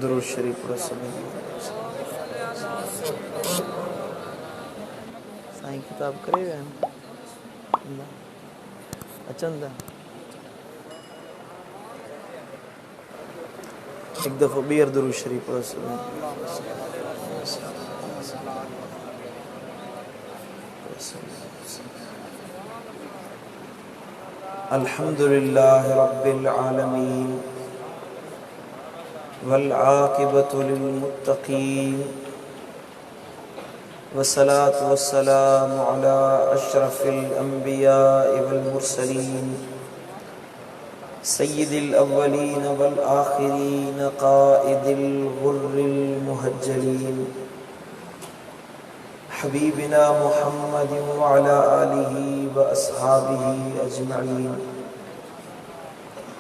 दुरूद शरीफ पढ़ो सभी। साईं किताब करे विया आहिनि अचनि था। एक दफ़ो ॿीहर दुरूद शरीफ पढ़ो सभी। अल्हम्दुलिल्लाह रब्बिल आलमीन वल आक़िबतु लिल मुत्तक़ीन वस्सलातु वस्सलामु अला अशरफिल अंबियाइ वल मुरसलीन सय्यिदिल अव्वलीन वल आखिरीन क़ाइदिल गुर्रिल मुहज्जलीन हबीबिना मुहम्मदिन व अला आलिहि व अस्हाबिहि अजमईन।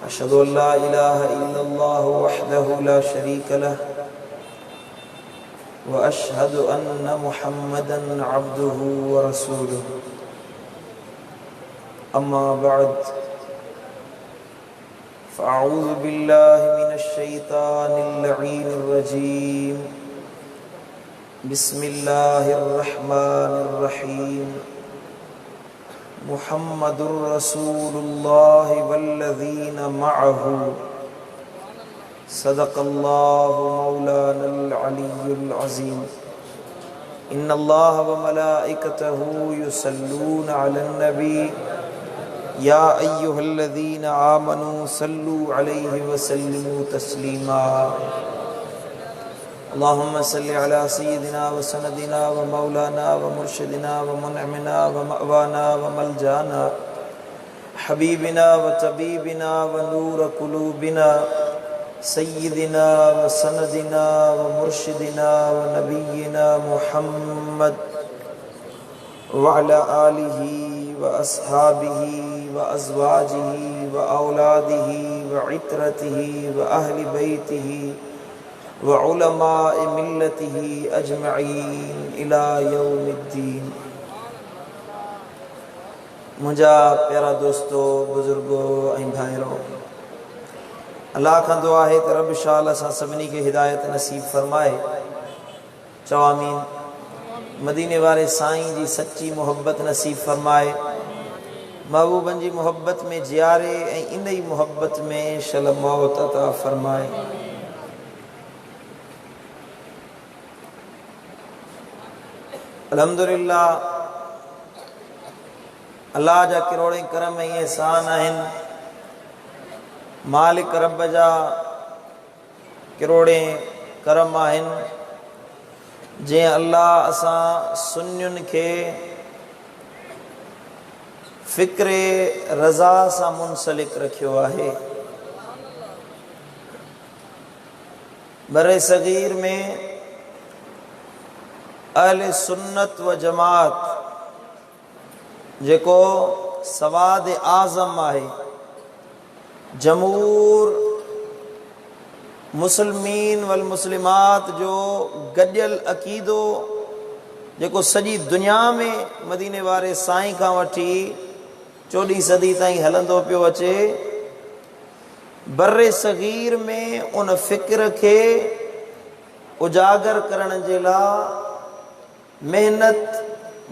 अशहदु अल्ला इलाहा इल्लल्लाह वहदहु ला शरीक लह व अशहदु अन्ना मुहम्मदन अब्दुहु व रसूलुहु। अम्मा बअद फ़अऊज़ु बिल्लाहि मिनश शैतानिर लईनिर रजीम। बिस्मिल्लाहिर रहमानिर रहीम। मुहम्मदुर रसूलुल्लाह वल्लज़ीना मअहू सदक़ल्लाहु मौलानल अलियुल अज़ीम। इन्नल्लाह व मलाइकतहू युसल्लूना अलन नबी या अय्युहल्लज़ीना आमनू सल्लू अलैहि व सल्लिमू तस्लीमा। अल्लाहुम्मा सल्लि अला सय्यिदिना व सनदिना व मौलाना व मुर्शिदिना व मुनअमिना व मअवाना व मलजाना हबीबिना व तबीबिना व नूर कुलूबिना सय्यिदिना व सनदिना व मुर्शिदिना व नबिय्यिना मुहम्मद व अला आलिहि व अस्हाबिहि व अज़वाजिहि व औलादिहि व इत्रतिहि व अहलि बैतिहि व उलमाए मिल्लतिही अजमईन इला यौमिद्दीन। मुंहिंजा प्यारा दोस्तो बुजुर्गो ऐं भाइरो, अल्लाह खां दुआ आहे त रब शाल असां सभिनी खे हिदायत नसीब फरमाए। चओ आमीन। मदीने वारे साईं जी सच्ची मोहब्बत नसीब फरमाए। महबूबन जी मोहब्बत में जियारे ऐं इन ई मोहब्बत में शल मौत अता फरमाए। अल्हम्दुलिल्लाह, अल्लाह जा किरोड़े करम ऐं एहसान आहिनि। मालिक रब जा किरोड़े करम आहिनि जंहिं अल्लाह असां सुन्नियुनि खे फ़िक्रे रज़ा सां मुंसलिक रखियो आहे। बरे सगीर में अहले सुन्नत व जमात जेको सवाद आज़म आहे, जमूर मुस्लिमीन वल मुस्लिमात जो गॾियल अक़ीदो जेको सॼी दुनिया में मदीने वारे साईं खां वठी 14 सदी ताईं हलंदो पियो अचे, बर्रे सगीर में उन फ़िक्र खे उजागर करण जे लाइ मेहनत,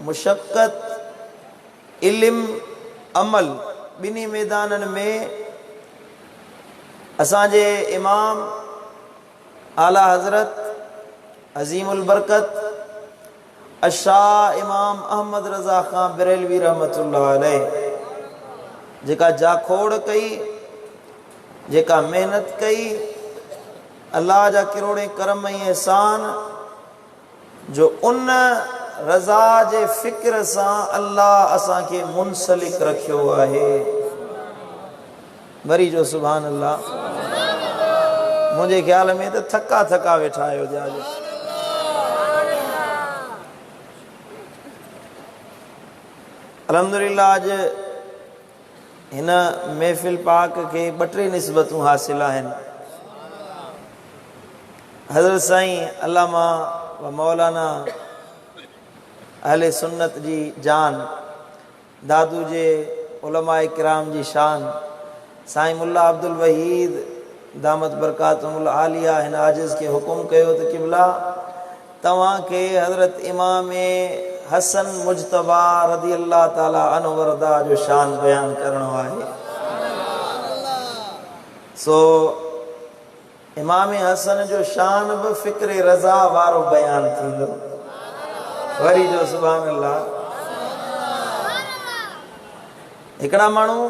मुशक्क़त, इल्म, अमल ॿिन्ही मैदाननि में असांजे इमाम आला हज़रत अज़ीमुल बरकत अशाह इमाम अहमद रज़ा खां बरेलवी रहमतुल्लाह अलैह जेका जाखोड़ कई, जेका मेहनत कई, अल्लाह जा किरोड़े करम ऐं एहसान जो उन रज़ा जे फ़िक्र सां अल्लाह असांखे मुंसलिक रखियो आहे। वरी जो सुभान अल्लाह। मुंहिंजे ख़्याल में त थका थका वेठा आहियो जाज। अल्हम्दुलिल्लाह, अॼु हिन महफ़िल पाक खे 2-3 निस्बतूं हासिल आहिनि। हज़रत साईं अल्लामा व मौलाना अहले सुन्नत जी जान, दादू जे उलमाए किराम जी शान, साईं मुल्ला अब्दुल वहीद दामत बरकातुल आलिया हिन आजिज़ के हुकुम कयो त क़िबला तव्हां के हज़रत इमाम हसन मुजतबा रज़ी अल्लाह ताला अन्हु वरदा जो शान बयान करणो आहे। सो इमाम हसन जो शान भी फ़िक्र रज़ा वारो बयान थींदो। वरी जो सुभान अल्लाह। हिकड़ा माण्हू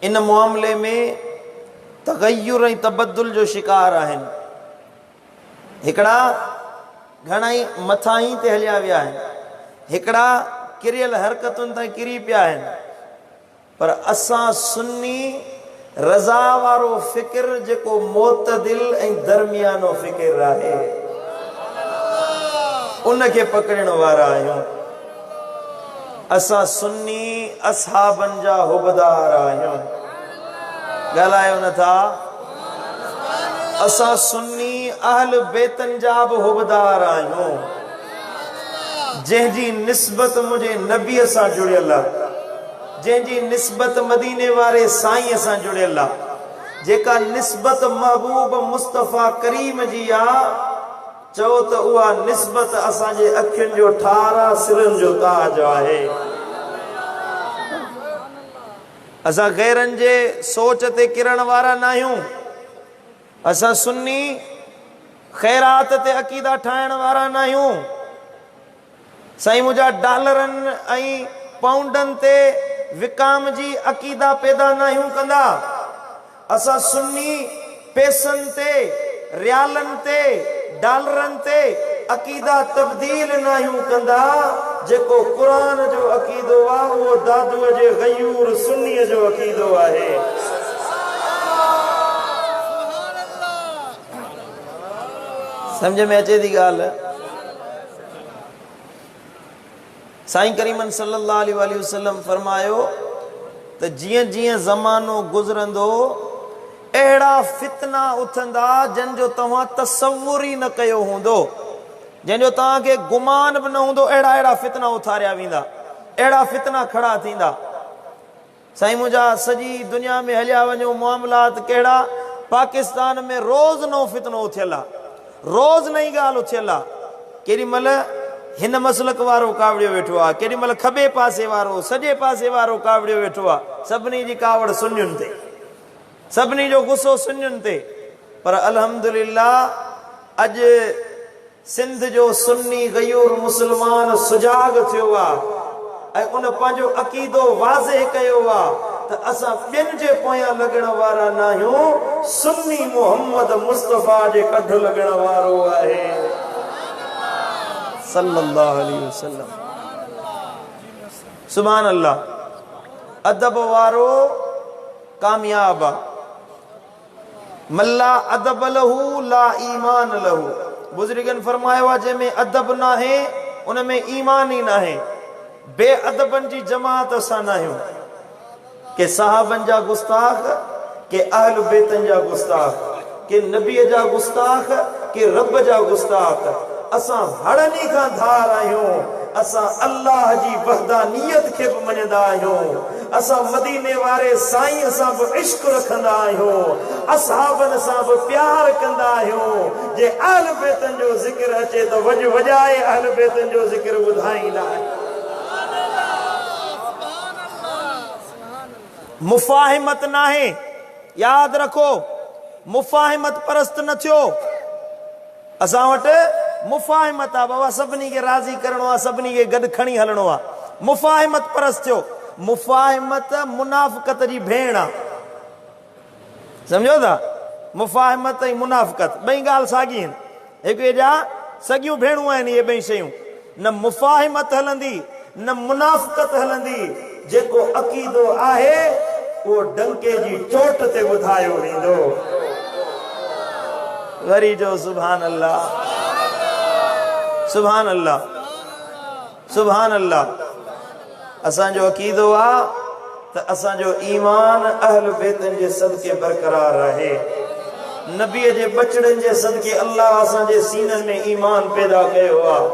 इन मामले में तगय्युर ऐं तबद्दुल जो शिकार आहिनि। हिकड़ा घणाई मथां ते हलिया विया आहिनि, हिकड़ा किरियल हरकतुनि ताईं किरी पिया आहिनि। पर असां सुन्नी रज़ा वारो फ़िक्र जेको मोतदिल ऐं दरमियानो फ़िक्र आहे उनखे पकड़ण वारा आहियूं। असां सुन्नी असहाबनि जा हुबदार आहियूं। ॻाल्हायो नथा? असां सुन्नी अहल बेतन जा भी हुबदार आहियूं, जंहिंजी निस्बत मुझे नबीअ सां जुड़ियल आहे, जंहिंजी निस्बत मदीने वारे साईं सां जुड़ियल आहे, जेका निस्बत महबूब मुस्तफ़ा करीम जी आहे। चओ त उहा निस्बत असांजे अखियुनि जो ठारा सिरनि जो ताज आहे। असां गैरनि जे सोच ते किरण वारा न आहियूं। असां सुन्नी ख़ैरात ते अक़ीदा ठाहिण वारा न आहियूं। साईं मुंहिंजा डॉलरनि ऐं पाउंडनि ते विकाम जी अक़ीदा पैदा न आहियूं कंदा। असां सुन्नी पैसनि ते, रियालनि ते, डॉलरनि ते अक़ीदा तब्दील न आहियूं कंदा। जेको क़ुरान जो अक़ीदो आहे उहो दादूअ जे गयूर सुन्नीअ जो अक़ीदो आहे। समझ में अचे थी ॻाल्हि? साईं करीमन सल्लल्लाहु अलैहि वसल्लम फरमायो त जीअं जीअं ज़मानो गुज़रंदो अहिड़ा फितना उथंदा जंहिंजो तव्हां तसव्वुर ई न कयो हूंदो, जंहिंजो तव्हांखे गुमान बि न हूंदो। अहिड़ा अहिड़ा फितना उथारिया वेंदा, अहिड़ा फितना खड़ा थींदा। साईं मुंहिंजा सॼी दुनिया में हलिया वञो मामलात कहिड़ा, पाकिस्तान में रोज़ नओं फितनो उथियल आहे, रोज़ नई ॻाल्हि उथियल आहे। केॾी महिल हिन मसलक वारो कावड़ियो वेठो आहे, केॾी महिल खॿे पासे वारो, सॼे पासे वारो कावड़ियो वेठो आहे। सभिनी जी कावड़ सुन्नियुनि ते, सभिनी जो गुस्सो सुन्नियुनि ते। पर अल्हम्दुलिल्लाह अॼु सिंध जो सुन्नी गयूर मुसलमान सुजाग थियो आहे ऐं उन पंहिंजो अक़ीदो वाज़े कयो आहे त असां ॿियनि जे पोयां लॻण वारा न आहियूं। सुन्नी मोहम्मद मुस्तफ़ा जे कढ लॻण वारो आहे सल्लल्लाहु अलैहि वसल्लम। सुभान अल्लाह। अदब वारो कामयाब आहे। मल्ला अदब लहू ला ईमान लहू। बुजुर्गन फरमायो आहे जंहिंमें अदब न आहे उनमें ईमान ई न आहे। बेअदबनि जी जमात असां न आहियूं, के साहबनि जा गुस्ताख, के अहल बेतन जा गुस्ताख, के नबीअ जा गुस्ताख, के रब जा गुस्ताख। असां हड़नी खां धार आहियूं। असां अल्लाह जी वहदानियत खे बि मञंदा आहियूं। असां मदीने वारे साईं सां बि इश्क रखंदा आहियूं, असहाबनि सां बि प्यार कंदा आहियूं। जे अहल बेतन जो ज़िक्र अचे त वॼ वॼाए अहल बेतन जो ज़िक्र ॿुधाईंदा आहियूं। मुफ़ाहिमत न आहे, यादि रखो। मुफ़ाहिमत परस्त न थियो। असां वटि मुफ़ाहिमत आहे, बाबा सभिनी खे राज़ी करणो आहे, सभिनी खे गॾु खणी हलणो आहे। मुफ़ाहिमत परस्त थियो। मुफ़ाहिमत मुनाफ़िक़त जी भेण आहे। सम्झो था? मुफ़ाहिमत ऐं मुनाफ़िक़त ॿई ॻाल्हि साॻी आहिनि, हिकु जा सॻियूं भेणूं आहिनि। इहे ॿई शयूं न मुफ़ाहिमत हलंदी न मुनाफ़िक़त हलंदी। जेको अक़ीदो आहे उहो डंके जी चोट ते ॿुधायो वेंदो। वरी जो सुभान अल्लाह, सुभान अल्लाह, सुभान अल्लाह। असांजो अक़ीदो आहे त असांजो ईमान अहल बेतन जे सदके बरक़रार रहे। नबीअ जे बचड़नि जे सदके अल्लाह असांजे सीननि में ईमान पैदा कयो आहे।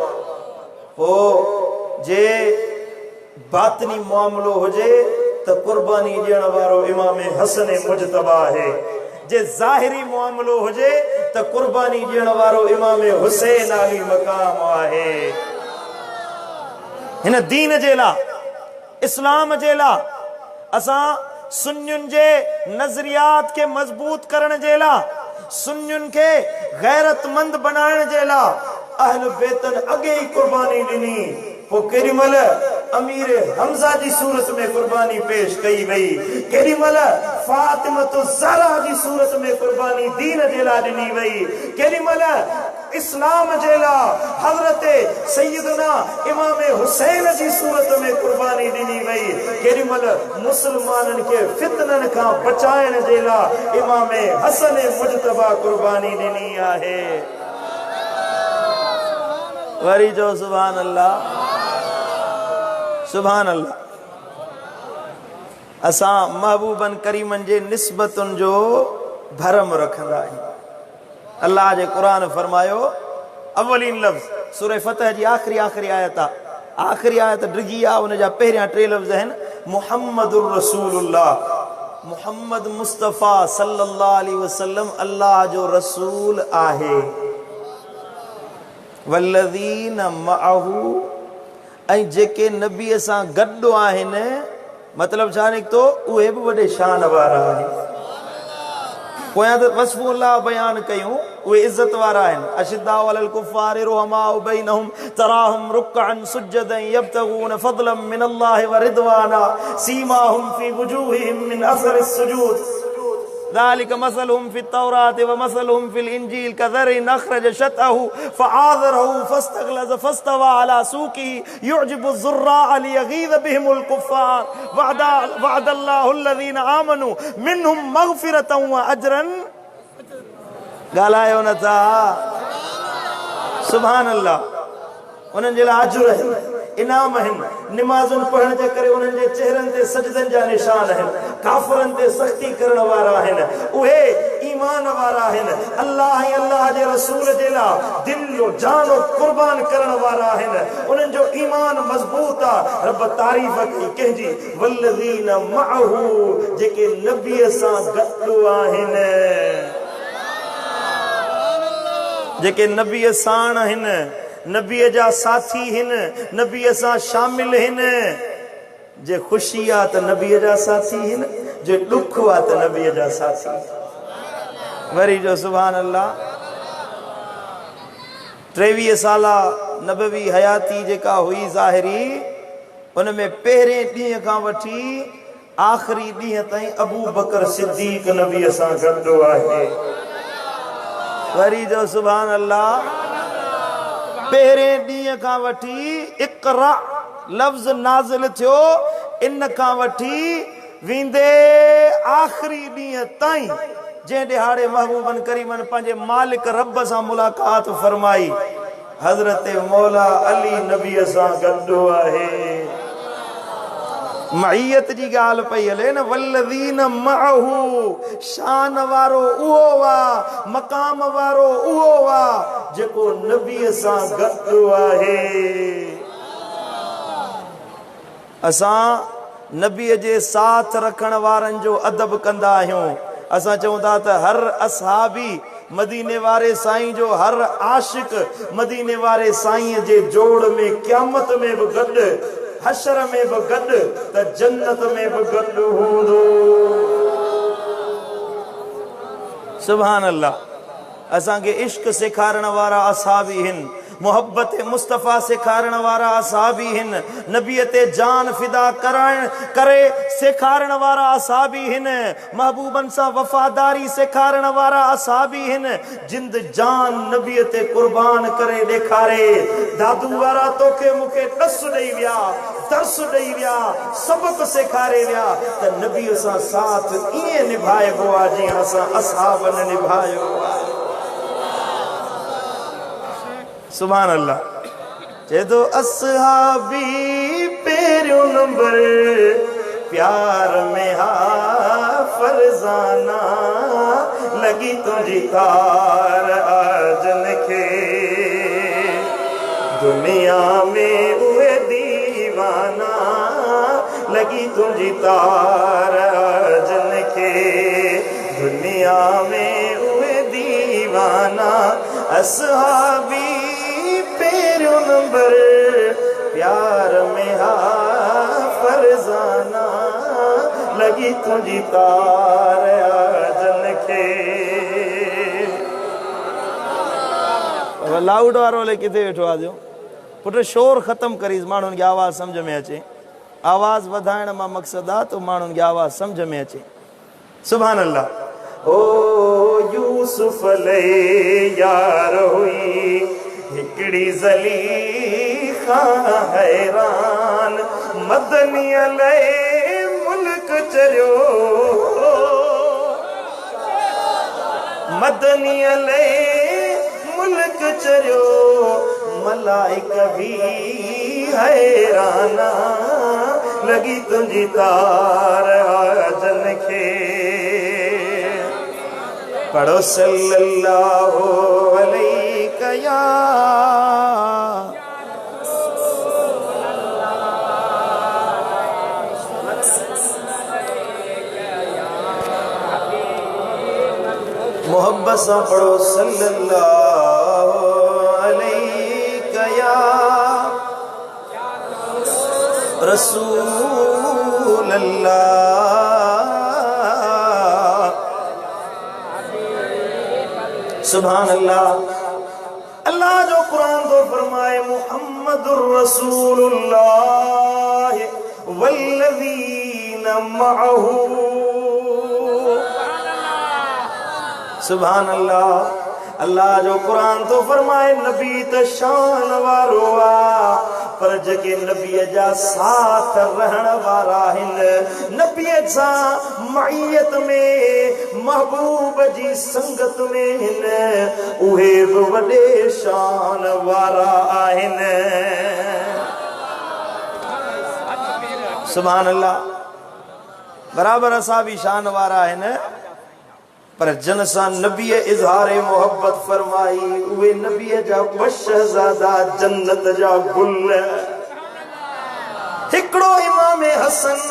पोइ जे बातनी मामलो हुजे त कुर्बानी ॾियण वारो इमाम हसन मुजतबा आहे। जे ज़ाहिरी मामलो हुजे त कुर्बानी ॾियण वारो इमाम हुसैन आली मक़ाम आहे। हिन दीन जे लाइ, इस्लाम जे लाइ, असां सुन्नियुनि जे नज़रियात के मज़बूत करण जे लाइ, सुन्नियुनि खे गैरतमंद बनाइण जे लाइ अहल बैतन अॻे ई कुर्बानी ॾिनी। पोइ केॾी महिल अमीर हमज़ा जी सूरत में कुर्बानी पेश कई वई, केॾी महिल फातिमतु ज़हरा जी सूरत में कुर्बानी दीन जे लाइ ॾिनी वई, केॾी महिल इस्लाम जे लाइ हज़रत सैयदना इमाम हुसैन जी सूरत में कुर्बानी ॾिनी वई, केॾी महिल मुस्लमाननि खे फितननि खां बचाइण जे लाइ इमाम हसन मुजतबा कुर्बानी ॾिनी आहे। वरी जो सुभान अल्लाह, सुभान अल्लाह। असां महबूबन करीमन जे निस्बतुनि जो भरम रखंदा आहियूं। अल्लाह जे क़ुरान फरमायो, अवलीन लफ़्ज़ सूरह फतह जी आखिरी आयत आहे, आखिरी आयत डिघी आहे, उन जा पहिरियां 3 लफ़्ज़ आहिनि मुहम्मदुर रसूलुल्लाह, मुहम्मद मुस्तफ़ा सल्लल्लाहु अलैहि वसल्लम अल्लाह जो रसूल आहे। वल्लज़ीन मअहू, ऐं जेके नबीअ सां गॾु आहिनि, मतिलबु छा निकितो, उहे बि वॾे शान वारा आहिनि। पोयां त वस्फ़ुल्लाह बयान कयूं, उहे इज़त वारा आहिनि। अशिद्दाउ अलल कुफ़ारि रुहमाउ बैनहुम तराहुम रुक्अन सुज्जदन यब्तगून फज़लन मिनल्लाहि व रिदवाना सीमाहुम फी वुजूहिहिम मिन असरिस सुजूद ذلك مثلهم في التوراة ومثلهم في الإنجيل كزرع أخرج شطأه فآزره فاستغلظ فاستوى على سوقه يعجب الزراع ليغيظ بهم الكفار وعد الله الذين آمنوا منهم مغفرة وأجرا ॻाल्हायो नथा। सुभान अल्लाह। उन्हनि जे लाइ अजर आहिनि, इनाम आहिनि। निमाज़ुनि पढ़ण जे करे उन्हनि जे चेहरनि ते सजदनि जा निशान आहिनि। काफ़िरनि ते सख़्ती करण वारा आहिनि, उहे ईमान वारा आहिनि। अल्लाह ऐं अल्लाह जे रसूल जे लाइ दिल जान कुर्बान करण वारा आहिनि। उन्हनि जो ईमान मज़बूत आहे। रब तारीफ़ कई कंहिंजी, वल्लज़ीन मअहू, जेके नबीअ सां गॾु आहिनि, जेके नबीअ साण आहिनि, नबीअ जा साथी हिन, नबीअ सां शामिल हिन। जे ख़ुशी आहे त नबीअ जा साथी हिन, जे ॾुख आहे त नबीअ जा साथी। वरी जो सुभान अल्लाह। 23 साला नबवी हयाती जेका हुई ज़ाहिरी, उन में पहिरें ॾींहं खां वठी आख़िरी ॾींहं ताईं अबू बकर सिद्दीक़ नबीअ सां गॾु आहे। वरी जो सुभान अल्लाह। पहिरें ॾींहं खां वठी इक़रा लफ़्ज़ नाज़िल थियो, इन खां वठी वेंदे आख़िरी ॾींहं ताईं, जंहिं ॾिहाड़े महबूबन करीमन पंहिंजे मालिक रब सां मुलाक़ात फरमाई, हज़रत मौला अली नबीअ सां गॾु आहे। मईयत जी ॻाल्हि पई हले न, वल्लज़ीन मअहू, शान वारो उहो वा, मक़ाम वारो उहो वा जेको नबीअ सां गॾु आहे। असां नबीअ जे साथ रखण वारनि जो अदब कंदा आहियूं। असां चऊं था त हर असहाबी मदीने वारे साईं जो, हर आशिक मदीने वारे साईं जे जोड़ में क़यामत में बि गॾु, हशर में बि गॾु, त जन्नत में बि गॾु हूंदो। सुभान अल्लाह। असांखे इश्क सेखारण वारा असहाबी आहिनि, मोहब्बत मुस्तफ़ा सेखारण वारा असहाबी आहिनि, नबीअ ते जान फिदा करे सेखारण वारा असहाबी आहिनि, महबूबन सां वफ़ादारी सेखारण वारा असहाबी आहिनि, जिंद जान नबीअ ते कुर्बान करे ॾेखारे। दादू वारा तोखे मूंखे ॾस ॾेई विया, दर्स ॾेई विया, सबक़ सेखारे विया त नबीअ सां साथ ईअं निभाइबो आहे जीअं असां असहाबनि निभायो आहे। सुभान अल्लाह। चए तो असहाबी पहिरियों नंबर, प्यार में हा फरज़ाना, लगी तुझी तार अर्जन खे, दुनिया में उहे दीवाना, लगी तुझी तार अर्जन खे, दुनिया असहाबी पेरो नंबर प्यार में हा फरजाना लगी तुझी तार आजन के लाउड वारो ले किथे वेठो आ जो पुट शोर खत्म करीस माण्हुनि खे आवाज़ समझ में अचे आवाज़ वधाइण मां मक़सद आहे तो माण्हुनि खे आवाज़ समझ में अचे सुभान अल्लाह ओ यूसुफ ले यार हुई हिकड़ी ज़लीखा हैरान मदनी ले मुल्क चरियो मदनी ले मुल्क चरियो मलाइका भी हैराना लगी तुझी तार आजन के पढ़ो सल्लल्लाहु अलैहि या मोहब्बत से पढ़ो सल्लल्लाहु अलैहि या रसूल अल्लाह सुभान अल्लाह अल्लाह जो कुरान तो फरमाए मुहम्मदुर रसूलुल्लाह वल्लज़ीना मअहू सुभान अल्लाह अल्लाह जो कुरान तो फरमाए नबी त शान वारो आ पर जके नबी जा साथ रहण वारा हिन नबी जा मईयत में महबूब जी संगत में हिन उहे बि वॾे शान वारा आहिन सुभान अल्लाह बराबर असां भी शान वारा आहिन पर जन सा नबी इजहार मोहब्बत फरमाई उहे नबी जा बशहजादा जन्नत जा गुल हिकड़ो इमाम हसन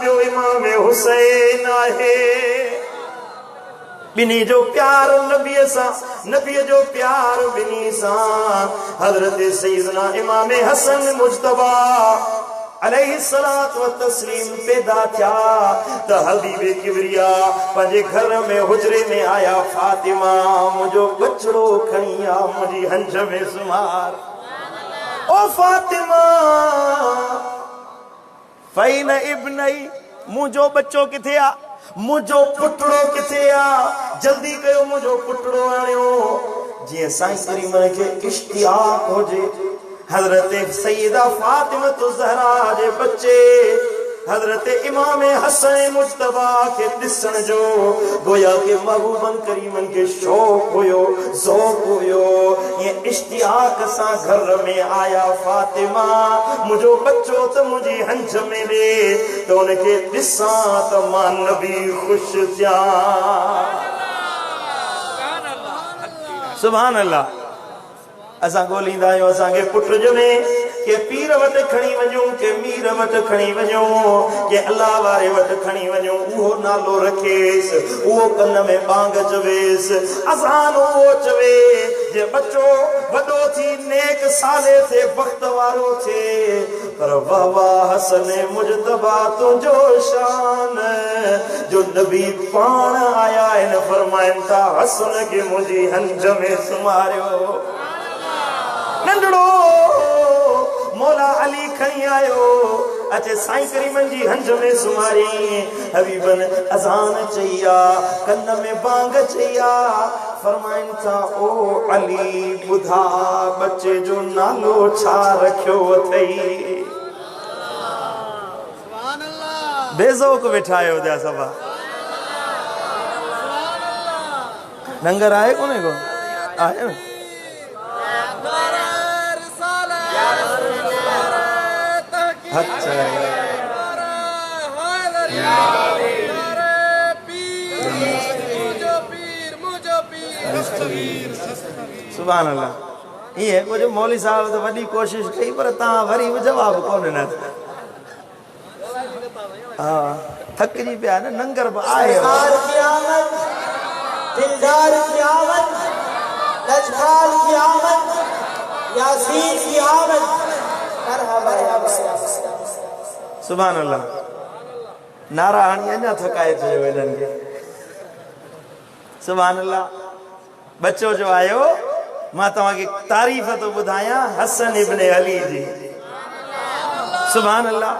बियो इमाम हुसैन आहे बिनी जो प्यार नबी सा नबी जो प्यार बिनी सा हजरत सैयदना इमाम हसन मुज्तबा अलैहिस्सलातु व तस्लीम पैदा थिया त हबीबे किबरिया पंहिंजे घर में हुजरे में आया फातिमा मुझो बचड़ो खणी आ मुझी हंज में सुमार ओ फातिमा फैन इब्नई मुझो बच्चो किथे आ मुझो पुटड़ो किथे आ जल्दी कयो मुझो पुटड़ो आणियो जीअं साईं करीम खे इश्तियाक होजे हजरत सैयदा फातिमा तो ज़हरा जे बच्चे हजरत इमाम हसन मुज्तबा के दिसण जो गोया के महबूबन करीमन के शौक होयो ज़ौक़ होयो ये इश्तियाक सा घर में आया फातिमा मुझो बच्चो तो मुझी हंज में ले तो उनके दिसा तो मां नबी खुश थिया सुभान अल्लाह असां ॻोल्हींदा आहियूं असांखे पुट ॼमे के पीर वटि खणी वञूं के मीर वटि खणी वञूं के अल्लाह वारे वटि खणी वञूं उहो नालो रखेसि उहो कन में बांग चवेसि अज़ान उहो चवे जे बच्चो वॾो थी नेक साले थे वक्त वारो थे पर वाह वाह हसन मुज्तबा तुंहिंजो शान जो नबी पाण आया आहिनि फरमाइनि था हसन खे मुंहिंजी हंज में सुम्हारियो नंढड़ो मौला अली खणी आयो अचे साईं करीमन जी हंज में सुमारी हबीबन अज़ान चईया कन में बांग चईया फरमाइन था ओ अली बुधा बच्चे जो नालो छा रखियो अथई सुभान अल्लाह बेज़ौक़ वेठा आयो जा सभा लंगर आए कोने को आए अच्छा सुभान अल्लाह ये कुछ मौली साहब तो वही कोशिश कई पर ता वरी जवाब कौन न हाँ थक जी पिया न नंगर आए दजखाल की आमद, यासीन की आमद, मरहबा या सुभान अल्लाह। नारा हाणी अञा थकाए चयो हिननि खे। सुभान अल्लाह। बच्चो जो आयो मां तव्हांखे तारीफ़ तो ॿुधायां हसन इब्न अली जी। सुभान अल्लाह।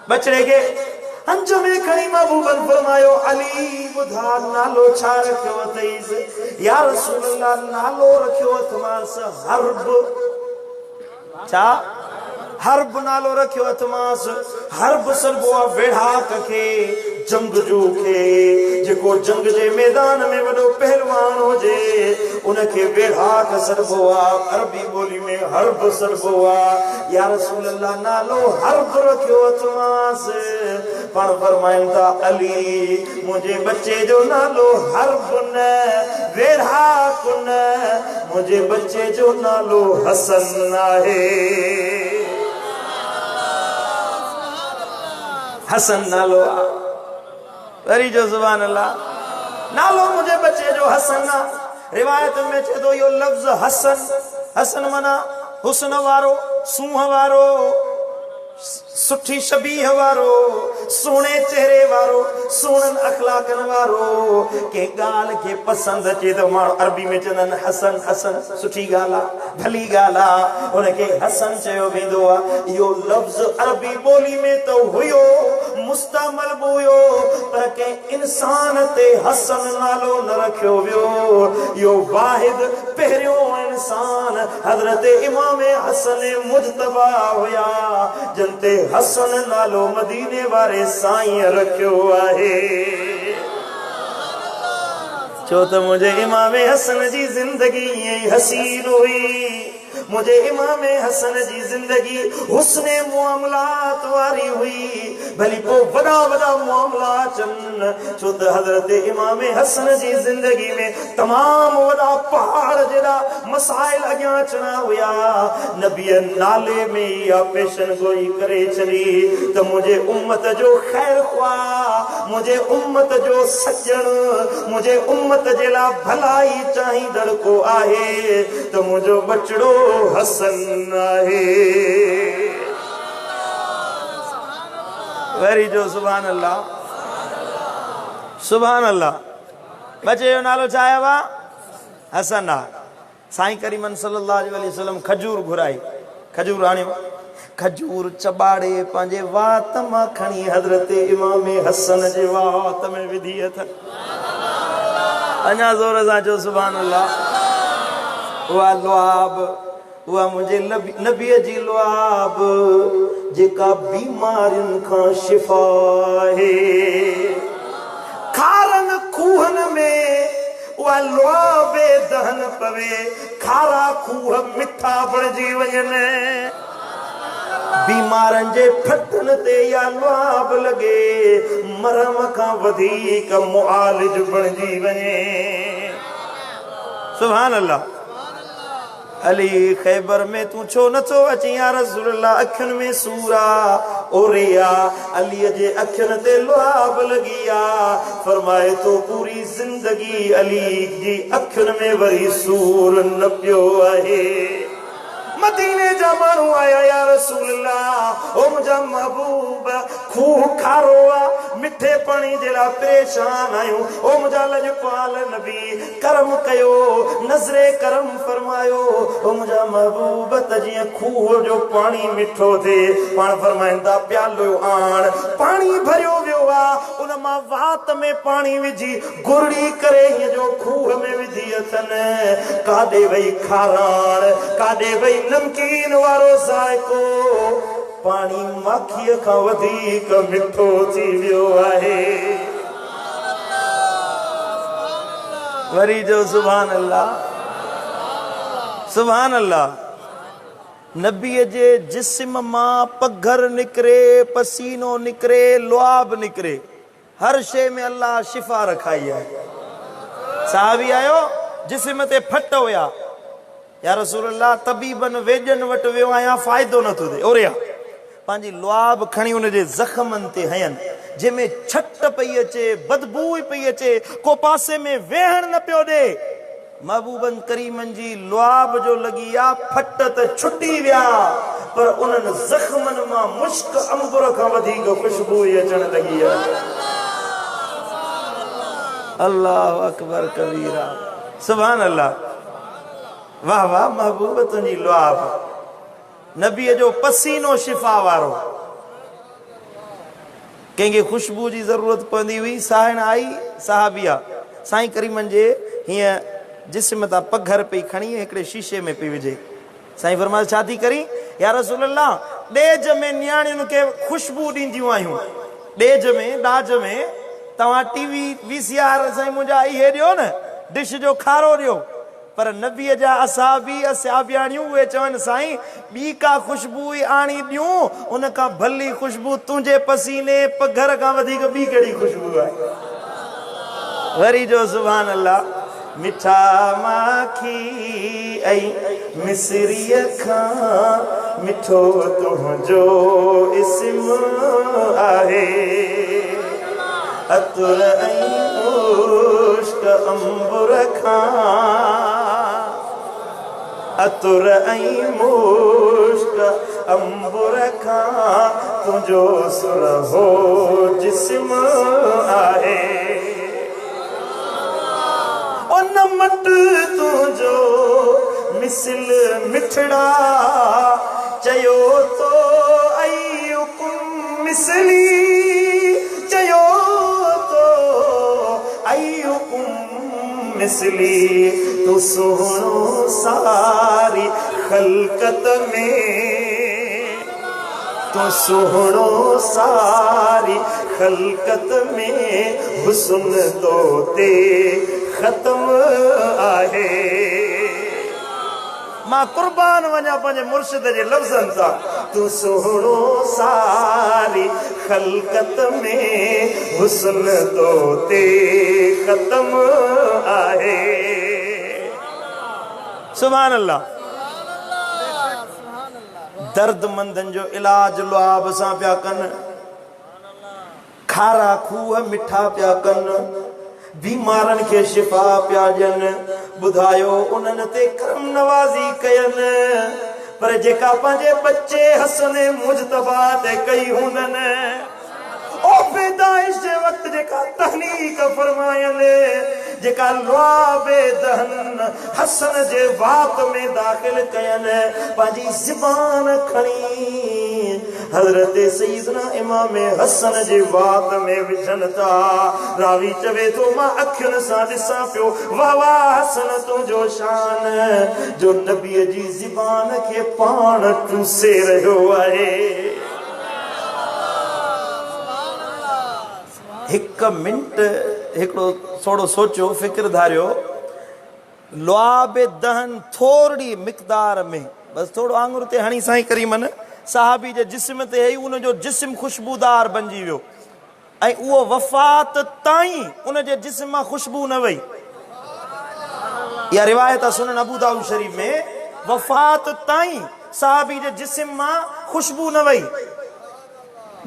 बचड़े के हंज में खणी महबूबन फरमायो अली ॿुधा नालो छा रखियो अथईस? या रसूल अल्लाह नालो रखियो अथमांस हर्ब। छा? हर्ब नालो रखियो अथमांस। हर्ब सरबो आहे वेढ़ाक खे, जंग जो खे, जेको जंग जे मैदान में वॾो पहलवान हुजे उनखे वेढ़ाक सरबो आहे। अरबी ॿोली में हर्ब सरबो आहे। या रसूल अल्लाह नालो हर्ब रखियो अथमांस। पाण फरमाइनि था अली मुंहिंजे बच्चे जो नालो हर्ब न, वेढ़ाक न, मुंहिंजे बच्चे जो नालो हसन आहे। हसन नालो वरी जो सुभान अल्लाह। नालो मुझे बच्चे जो हसन। रिवायत में चे तो यो लफ्ज हसन, हसन मना हुस्न वारो, सूह वारो, सुठी शबीह वारो, सोने चेहरे वारो, सोनन अखलाकन वारो। के गाल के पसंद अचे तो मां अरबी में चंदन हसन, हसन सुठी गाला, भली गाला, उनके हसन चयो वेंदो आ। यो लफ्ज अरबी बोली में तो हुयो, मुस्तमल हुयो, पर के इंसान ते हसन नालो न रखियो वियो। यो वाहिद पहिरियों इंसान हजरत इमाम हसन मुजतबा हुया जनते हसन नालो मदीने वारे साईं रखियो आहे। छो त मुझे इमाम हसन जी जिंदगी ईअं हसीन हुई। मुझे इमाम हसन जी जिंदगी हुस्ने मुआमलात वारी हुई। भली को वड़ा वड़ा मामला चन। छो त हजरत इमाम हसन जी जिंदगी में तमाम वड़ा पहाड़ जड़ा मसाइल अॻियां अचना हुया। नबी नाले में या पेशन गोई करे चली त मुझे उम्मत जो खैर ख्वाह, मुझे उम्मत जो सजण, मुझे उम्मत जे ला भलाई चाहींदड़ को आहे त मुंहिंजो बचड़ो हसन आहे। वरी जो सुभान अल्लाह, सुभान अल्लाह। बच्चे जो नालो छा आहे? हसन आहे। साईं करीमन सल्लल्लाहु अलैहि वसल्लम खजूर घुराई, खजूर आणियो, खजूर चबाड़े पंहिंजे वात मां खणी हजरत इमाम हसन जे वात में विधी अथनि। अञा ज़ोर सां चओ सुभान अल्लाह। उहा लुआब, उहा मुंहिंजे नबीअ जी लुआब जेका बीमारियुनि खां शिफ़ा आहे। खारन खूहन में उहा लुआब दहन पवे, खारा खूह मिठा बणिजी वञनि। बीमारनि जे फटनि ते या लुआब लॻे, मरम खां वधीक मुआलिज बणिजी वञे। सुभान अल्लाह। अली खैबर में तू छो नथो अची या रसूल अल्लाह? अखियुनि में सूरा ओरिया, अली जे अखियुनि ते लुआब लगी आ। फरमाए तो पूरी जिंदगी अली जी अखियुनि में वरी सूर न पियो आहे। मदीने जा माण्हू आया या रसूल अल्लाह, ओ मुंहिंजा महबूब खूह खारो आ, मिठे पाणी जे लाइ परेशान आहियूं। ओ मुंहिंजा लजपाल नबी करम कयो, नज़रे करम फरमायो। ओ मुंहिंजा महबूब त जीअं खूह जो पाणी मिठो थिए, पाण फरमाइनि था प्यालो आण। पाणी भरियो वियो आहे, उन मां वात में पाणी विझी गुरड़ी करे हीअं जो खूह में विधी अथनि। काॾे वई खाराण, काॾे वई नमकीन वारो ज़ाइको, पाणी माखीअ खां वधीक मिठो थी वियो आहे। वरी जो सुभान अल्लाह, सुभान अल्लाह। नबीअ जे जिस्म मां पघर निकिरे, पसीनो निकिरे, लुआब निकिरे, हर शइ में अल्लाह शिफ़ा रखाई आहे। साहबी आयो जिस्म ते फट हुया, या रसूल अल्लाह तबीबन वेजन वटि वियो आहियां, फ़ाइदो नथो थिए। ओरिया पंहिंजी लुआब खणी उनजे ज़ख़्मनि ते हयनि, जंहिंमें छट पई अचे, बदबू पई अचे, को पासे में वेहण न पियो ॾे। महबूबन करीमन जी लुआब जो लगी आ फट त छुटी विया पर उन्हनि ज़ख्मनि मां मुश्क अंबुर खां वधीक खुशबू अचण लगी आहे। अल्लाह अकबर कबीरा, सुभान अल्लाह। वाह वाह महबूब तुंहिंजी लुआब, नबीअ जो पसीनो शिफा वारो। कंहिंखे खुशबू जी ज़रूरत पवंदी हुई, साहिण आई साहबिया साईं करीमन जे हीअं जिस्म तां पघर पई खणी हिकिड़े शीशे में पई विझे। साईं फरमायो छा थी करी? या रसूल अल्लाह, ॾेज में नियाणियुनि खे खुशबू ॾींदियूं आहियूं। ॾेज में ॾाज में तव्हां टीवी VCR साईं मुंहिंजा इहे ॾियो न, डिश जो खारो ॾियो। पर नबीअ जा असाबी असाबियाणियूं उहे चवनि साईं ॿी का खुशबू ई आणी ॾियूं, उन खां भली खुशबू तुंहिंजे पसीने पघर खां वधीक ॿी कहिड़ी खुशबू आहे? वरी जो सुभान अल्लाह, मिठा माखी ऐं मिसरीअ खां मिठो तुंहिंजो इस्म आहे। अतुर ऐं मुश्क अंबुर खां, अतुर ऐं मुश्क अंबुर खां तुंहिंजो सुरहो जिस्म आहे। नमट तुंहिंजो मिसल मिठड़ा चयो तो अयुकुम मिसली, चयो तो अयुकुम मिसली। तू सुहिणो सारी खलकत में, तो सुहिणो सारी खलकत में हुस्न तो ते खत्म आहे। मां कुर्बान वञा पंहिंजे मुर्शिद जे लफ़्ज़नि सां। तू सुहिणो सारी खलकत में हुस्न तो ते खत्म आहे। सुभान अल्लाह। दर्दमंदनि जो इलाज लुआब सां पिया कनि, खारा खूह मिठा पिया कनि, बीमारनि खे शिफा पिया ॾियनि। ॿुधायो उन्हनि ते करम नवाज़ी कयनि। पर जेका पंहिंजे बच्चे हसन मुजतबा ते कई हूंदनि, ओ पैदाइश जे वक़्तु जेका तहनीक फरमायनि, जेका लुआबे दहन हसन जे वात में दाख़िल कयनि, पंहिंजी ज़बान खणी हज़रत सईदना इमाम हसन जे वात में विझनि था। रावी चवे थो मां अखियुनि सां ॾिसां पियो, वाह वाह हसन तुंहिंजो शान जो नबीअ जी ज़बान खे पाण चूसे रहियो आहे। हिकु मिंट हिकिड़ो थोरो सोचियो, फ़िक्र धारियो। लुआब दहन थोरी मिक़दार में बसि थोरो आंगुर ते हणी साईं करीमन साहबी जे जिस्म ते हई, उनजो जिस्म खुशबूदार बणिजी वियो ऐं उहो वफ़ात ताईं उन जे जिस्म मां खुशबू न वई। इहा रिवायत आहे सुनन अबू दाऊद शरीफ में। वफ़ात ताईं साहबी जे जिस्म मां खुशबू न वई।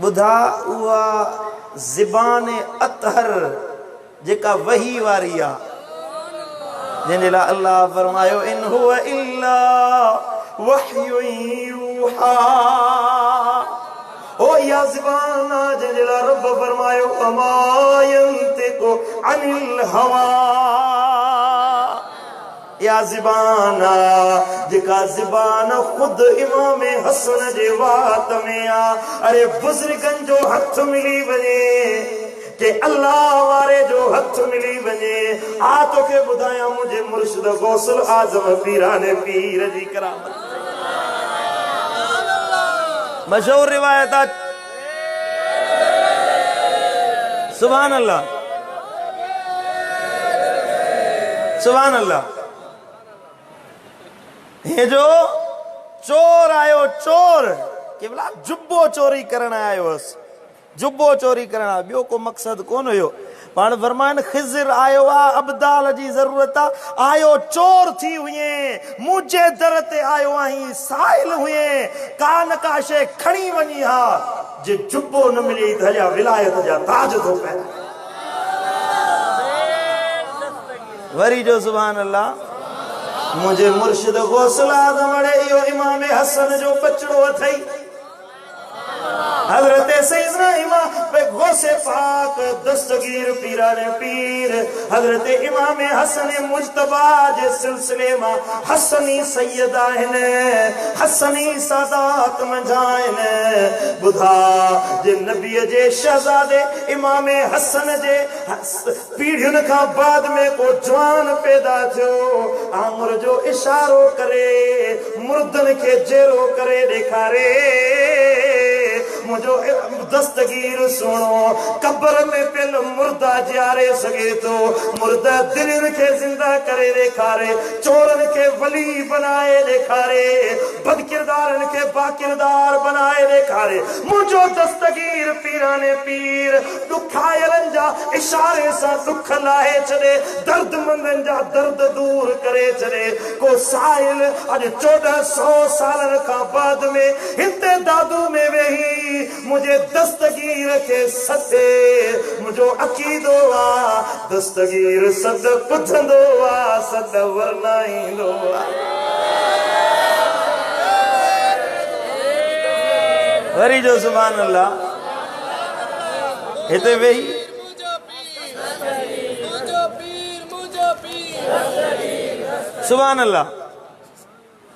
ॿुधा उहा ज़बान अतहर जेका वही वारी आहे, जंहिंजे लाइ अल्लाह फरमायो इन हुव इल्ला वहयुन यूहा। ओ या ज़बान आहे जंहिंजे लाइ रब फरमायो अमा यंतिकु अनिल हवा। या ज़बान जेका ज़बान खुद इमाम हसन जे वात में आ। अरे बुज़ुर्गनि जो हथ मिली वञे के अल्लाह वारे जो हथ मिली वञे। आ तोखे ॿुधायां मुंहिंजे मुर्शिद गौसुल आज़म पीराने पीर जी करामत। मशहूर रिवायत आहे। सुभान अल्लाह, सुभान अल्लाह। हे जो चोर आयो, चोर के बोला जुब्बो चोरी करण आयो हुअसि, जुब्बो चोरी करण आयो, ॿियो को मक़सद कोन हुयो। पाण फरमाइन खिज़िर आयो आहे, अब्दाल जी ज़रूरत आहे, आयो चोर थी हुए, मुंहिंजे दर ते आयो आहीं, साइल हुए, का न का शइ खणी वञी हा। जे जुब्बो न मिले त हलिया विलायत जा ताज थो पए। वरी जो सुभान अल्लाह। मुझे मुर्शिद गौसल आज़म वड़े इहो इमाम हसन जो बचड़ो अथई हजरत सैयदना इमाम गौसे पाक दस्तगीर पीराने पीर हजरत इमाम हसन मुज्तबा जे सिलसिले मां हसनी सैयद आहिनि हसनी सादात मंझाइनि बुधा जे नबी जे शहजादे इमाम हसन जे पीढ़ियुनि खां बाद में को जवान पैदा थियो आमुर जो इशारो करे मुर्दनि खे जेरो करे ॾेखारे मुझो दस्तगीर सुनो कब्र में पिल मुर्दा जारे सके तो मुर्दा दिल के जिंदा करे ॾेखारे चोरन के वली बनाए ॾेखारे बदकिरदारन के बाकिरदार बनाए ॾेखारे मुझो दस्तगीर पीराने पीर दुखायलन जा इशारे सा दुख लाहे छड़े दर्दमंदन जा दर्द दूर करे छड़े को साहिल अज 1400 सालन का बाद में हिते दादू में वेही मुझे दस्तगीर के सदे मुझो अकीदो आ दस्तगीर सद पुछंदो आ सद वरनाईंदो आ वरी जो सुभान अल्लाह हिते वेही सुभान अल्लाह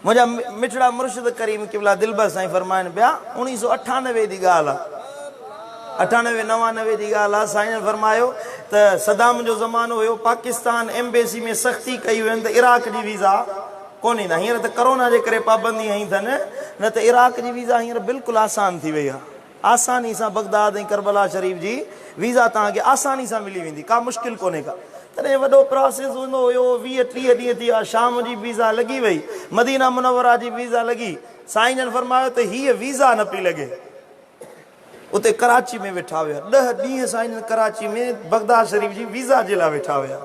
मुझा मिठड़ा मुर्शिद करीम किबला दिलबर साईं फरमाइन पिया 1998 जी ॻाल्हि आहे 98 99 जी ॻाल्हि आहे साईं फरमायो त सदाम जो ज़मानो हुयो पाकिस्तान एम्बेसी में सख़्ती कई हुई त इराक जी वीज़ा कोन ईंदा हींअर त कोरोना जे करे पाबंदी हई अथनि न त इराक जी वीज़ा हींअर बिल्कुलु आसान थी वई आहे आसानी सां बगदाद ऐं करबला शरीफ़ जी वीज़ा तव्हांखे आसानी सां मिली वेंदी का मुश्किल कोन्हे का तॾहिं वॾो प्रोसेस हूंदो हुयो 20-30 ॾींहं थी विया शाम जी वीज़ा लॻी वई मदीना मुनव्वरा जी वीज़ा लॻी साईं जन फरमायो त हीअ वीज़ा न पई लॻे उते कराची में वेठा हुया 10 ॾींहं साईं जन कराची में बगदाद शरीफ़ जी वीज़ा जे लाइ वेठा हुया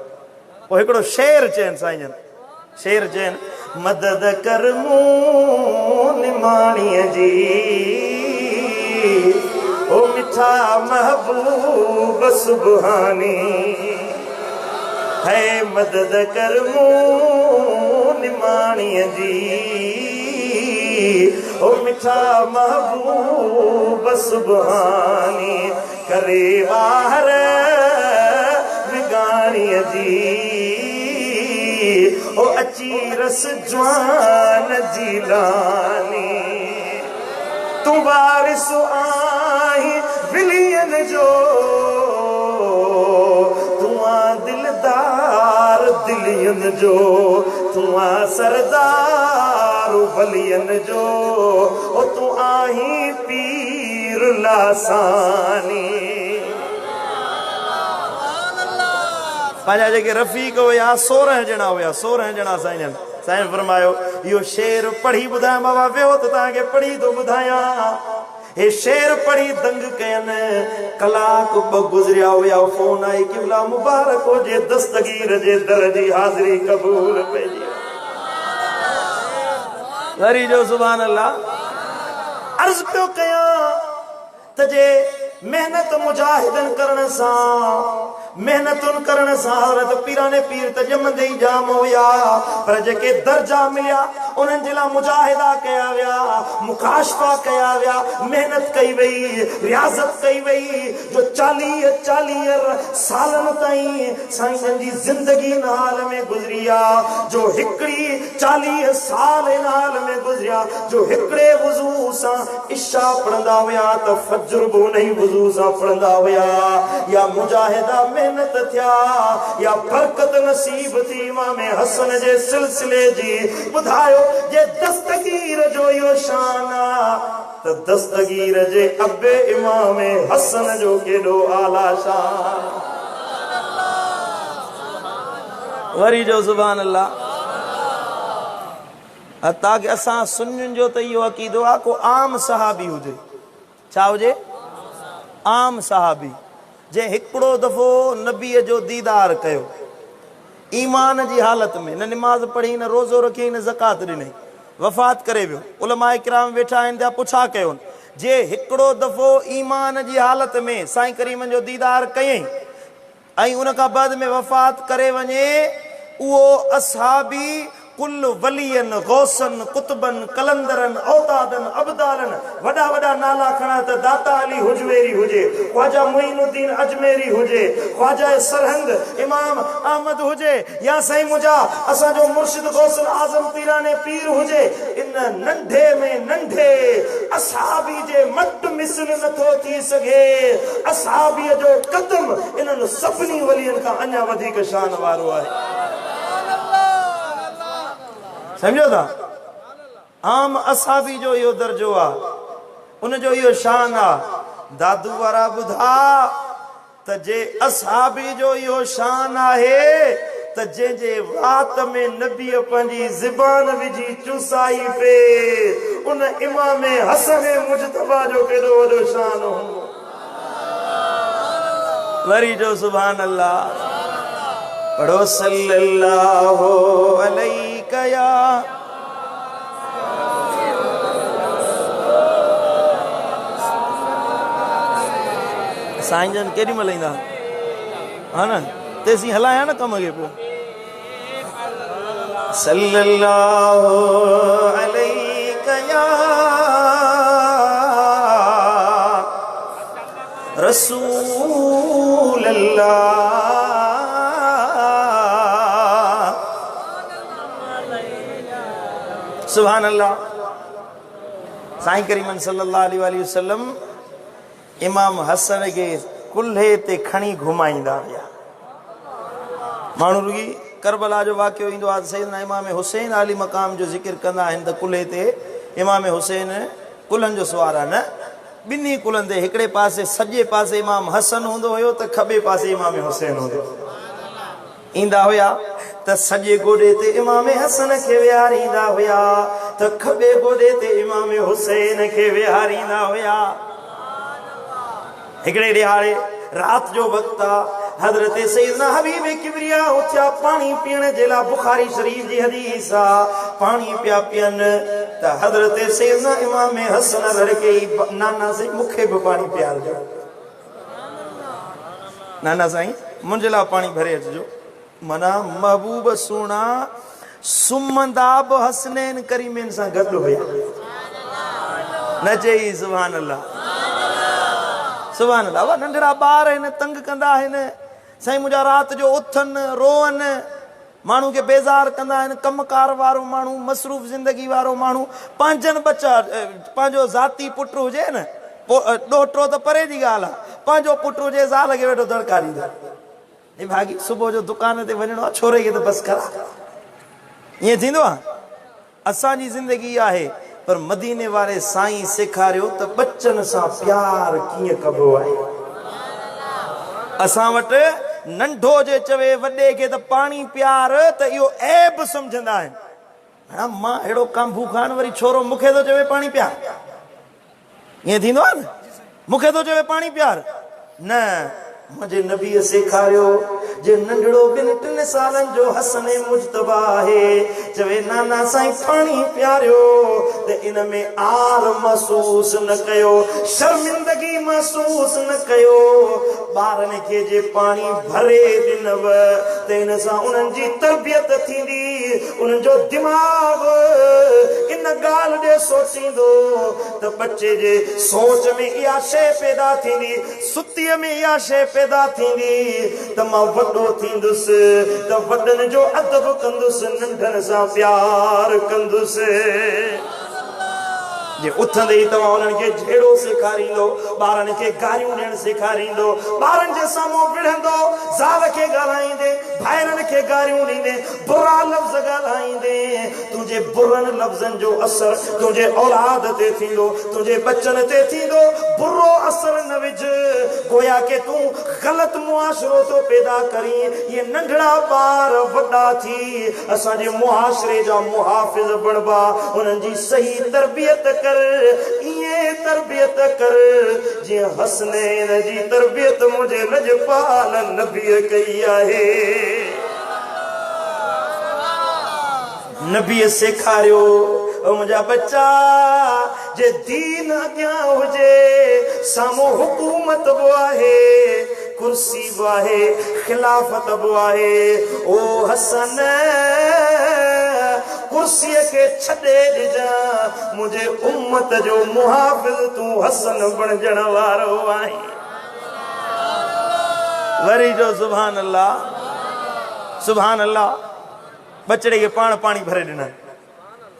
पोइ हिकिड़ो शेर चयनि साईं जन शेर चयनि मदद कर मूं निमाणीअ जी ओ मिठा महबूब सुबहानी है मदद कर मूं निमाणीअ जी ओ मिठा महबूब सुबहानी करे वार विगाणीअ जी ओ अची रस जवान जी लानी तू वारिस आई विलियन जो दिलदार दिलियन जो तू सरदार वलियन जो ओ तू आही पीर लासानी पंहिंजा जेके रफ़ीक हुया 16 ॼणा हुया 16 ॼणा साईं साईं फरमायो इहो शेर पढ़ी ॿुधायां बाबा वियो त तव्हांखे पढ़ी थो ॿुधायां हे शेर पढ़ी दंग कयनि कलाक ॿ गुज़रिया हुया फोन आई किबला मुबारक हुजे दस्तगीर जे दर जी हाज़िरी क़बूल पइजी वरी जो सुभान अल्लाह अर्ज़ पियो कयां त जे मेहनत मुजाहिदन करण सां मेहनतुन करण सां हज़रत पीराने पीर त ॼमंदे ई जाम हुया पर जेके दर्जा मिलिया उन्हनि जे लाइ मुजाहिदा कया विया मुकाशफा कया विया मेहनत कई वई रियाज़त कई वई जो 40 सालनि ताईं साईं जी ज़िंदगी इन हाल में गुज़री आहे जो हिकिड़ी 40 साल इन हाल में गुज़रिया जो हिकिड़े वुज़ू सां इशा पढ़ंदा हुया त फज्र बि उन ई वुज़ू सां पढ़ंदा हुया या मुजाहिदा मेहनत थिया या बरकत नसीब थी इमाम हसन जे सिलसिले जी ॿुधायो जे दस्तगीर जो इहो शान आहे त दस्तगीर जे अबे इमाम हसन जो केॾो आला शान वरी जो सुभान अल्लाह ताकि असां सुन्नियुनि जो त इहो अक़ीदो आहे को आम सहाबी हुजे छा हुजे आम सहाबी जे हिकिड़ो दफ़ो नबीअ जो दीदार कयो ईमान जी हालत में न निमाज़ पढ़ी न रोज़ो रखी न ज़कात ॾिनई वफ़ात करे वियो उलमा किराम वेठा आहिनि जा पुछा कयो जे हिकिड़ो दफ़ो ईमान जी हालत में साईं करीमनि जो दीदार कयईं ऐं उन खां बाद में वफ़ात करे वञे वो असहाबी कुल वलियन गौसन कुतबन कलंदरन औतादन अबदालन वडा वडा नाला खणा त दाता अली हुजवेरी हुजे, ख्वाजा मोइनुद्दीन अजमेरी हुजे, ख्वाजा सरहंद इमाम अहमद हुजे, या साईं मुजा असा जो मुर्शिद गौसल आजम पीराने पीर हुजे, इन नंढे में नंढे असहाबी जे मट मिसल नथो थी सके। असहाबी जो कदम इन्हनि सभिनी वलियन का अञा वधीक शान वारो है। समझो था, आम असहाबी जो यो दर्जो आ, उन जो यो शान आ। दादू वारा बुधा त जे असहाबी जो यो शान आहे त जे वात में नबी पंजी ज़बान विजी चुसाई पे, उन इमाम हसन मुजतबा जो केडो वडो शान हो। वरी जो सुभान अल्लाह पढ़ो सल्लल्लाहु अलैहि या साईं जन केडी महिल ईंदा हा न, तेसी हलाया न कम खे पोइ। सल्लल्लाहु अलैहि या रसूल अल्लाह, सुभान अल्लाह। साईं करीमन सल्लल्लाहु अलैहि वसल्लम इमाम हसन के कुल्हे ते खणी घुमाईंदा हुआ। माण्हू रुगी करबला जो वाक़ियो ईंदो आहे, सैयदना इमाम हुसैन आली मक़ाम जो ज़िक्र कंदा आहिनि त कुल्हे ते इमाम हुसैन कुल्हनि जो सुवार आहे न, ॿिन्ही कुल्हनि ते हिकिड़े पासे सॼे पासे इमाम हसन हूंदो हुयो त खॿे पासे इमाम हुसैन हूंदो। ईंदा हुया त सॼे गोॾे ते इमाम हसन खे विहारींदा हुया त खॿे गोॾे ते इमाम हुसैन खे विहारींदा हुया। हिकिड़े ॾियारे रात जो वक़्तु आहे, हज़रत सैयदना हबीब किबरिया उथिया पानी पीअण जे लाइ। बुखारी शरीफ जी हदीस आहे, पानी पिया पीअनि त हज़रत सैयदना इमाम हसन रड़के नाना साईं मूंखे बि पानी पियारजो, नाना साईं मुंहिंजे लाइ पानी भरे अचिजो। मना महबूब सुहिणा सुम्हंदा बि हसनैन करीमैन सां गॾु हुया। न चई सुभान अल्लाह, सुभान अल्लाह। वह नंढड़ा ॿार आहिनि, तंग कंदा आहिनि साईं मुंहिंजा, राति जो उथनि रोअनि, माण्हू खे बेज़ार कंदा आहिनि। कमकार वारो माण्हू, मसरूफ़ ज़िंदगी वारो माण्हू, पंहिंजनि बच्चा, पंहिंजो ज़ाती पुट हुजे न, पोइ ॾोहिटो त परे जी ॻाल्हि आहे, पंहिंजो पुट हुजे ज़ाल खे वेठो दड़का ॾींदा। हे भागी सुबुह जो दुकान ते वञिणो आहे, छोरे खे त बसि करा, ईअं थींदो आहे। असांजी ज़िंदगी आहे, पर मदीने वारे साईं सेखारियो त बच्चनि सां प्यार कीअं कबो आहे। असां वटि नंढो जे चवे वॾे खे त पाणी प्यार त इहो ऐब सम्झंदा आहिनि। हा मां अहिड़ो कमु भूखान, वरी छोरो मूंखे थो चवे पाणी प्यार, ईअं थींदो आहे न, मूंखे थो चवे पाणी प्यार। न, मुंहिंजे नबीअ सेखारियो जे नंढड़ो 2-3 सालनि जो हसन मुजतबा आहे, चवे नाना साईं पाणी प्यारियो त इन में आर महसूस न कयो, शर्मिंदगी महसूस न कयो। ॿारनि खे जे पाणी भरे ॾिनव त इन सां उन्हनि जी तरबियत थींदी, उन्हनि जो दिमाग़ इन ॻाल्हि ॾे सोचींदो त बच्चे जे सोच में इहा शइ पैदा थींदी, सुतीअ में इहा शइ पैदा थींदी त मां वॾो थींदुसि त वॾनि जो अदब कंदुसि, नंढनि सां प्यार कंदुसि। जे उथंदे ई तव्हां उन्हनि खे झेड़ो सेखारींदो, ॿारनि खे गारियूं ॾियणु सेखारींदो, ॿारनि जे साम्हूं विढ़ंदो, ज़ाल खे ॻाल्हाईंदे, भाइरनि खे गारियूं ॾींदे, बुरा लफ़्ज़ ॻाल्हाईंदे, तुंहिंजे बुरनि लफ़्ज़नि जो असर तुंहिंजे औलाद ते थींदो, तुंहिंजे बचनि ते थींदो। बुरो असर न विझ, गोया के तूं ग़लति मुआशरो थो पैदा करी। ये नंढड़ा ॿार वॾा थी असांजे मुआशरे जा मुहाफ़िज़ बणबा, उन्हनि जी सही तरबियत कर, इए तरबियत कर जीअं हसनैन जी तरबियत मुंहिंजे लजपाल नबीअ कई आहे। नबीअ सेखारियो मुंहिंजा बच्चा जे दीन अॻियां हुजे, साम्हूं हुकूमत बि आहे, कुर्सी बाहे खिलाफत बाहे ओ हसन कुर्सी के छड़े दिजा मुझे उम्मत जो मुहाफिज तू हसन बणजण वारो आहे वरी जो सुभान अल्लाह बचड़े के पाण पानी भरे दिना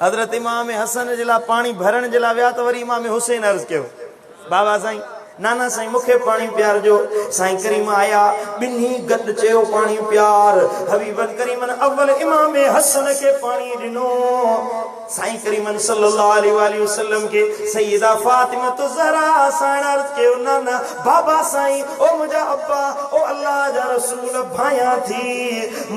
हजरत इमाम हसन जिला पानी भरण जिला व्या तो वरी इमाम हुसैन अर्ज कियो बाबा साईं नाना साईं मुखे पानी प्यार जो साईं करीम आया बिन्ही गद चयो पानी प्यार हबीबन करीमन अव्वल इमाम हसन के पानी दिनो साईं करीमन सल्लल्लाहु अलैहि वसल्लम के सैयदा फातिमा तो ज़हरा साईं अर्ज के नाना बाबा साईं ओ मुझा अब्बा ओ अल्लाह जा रसूल भाया थी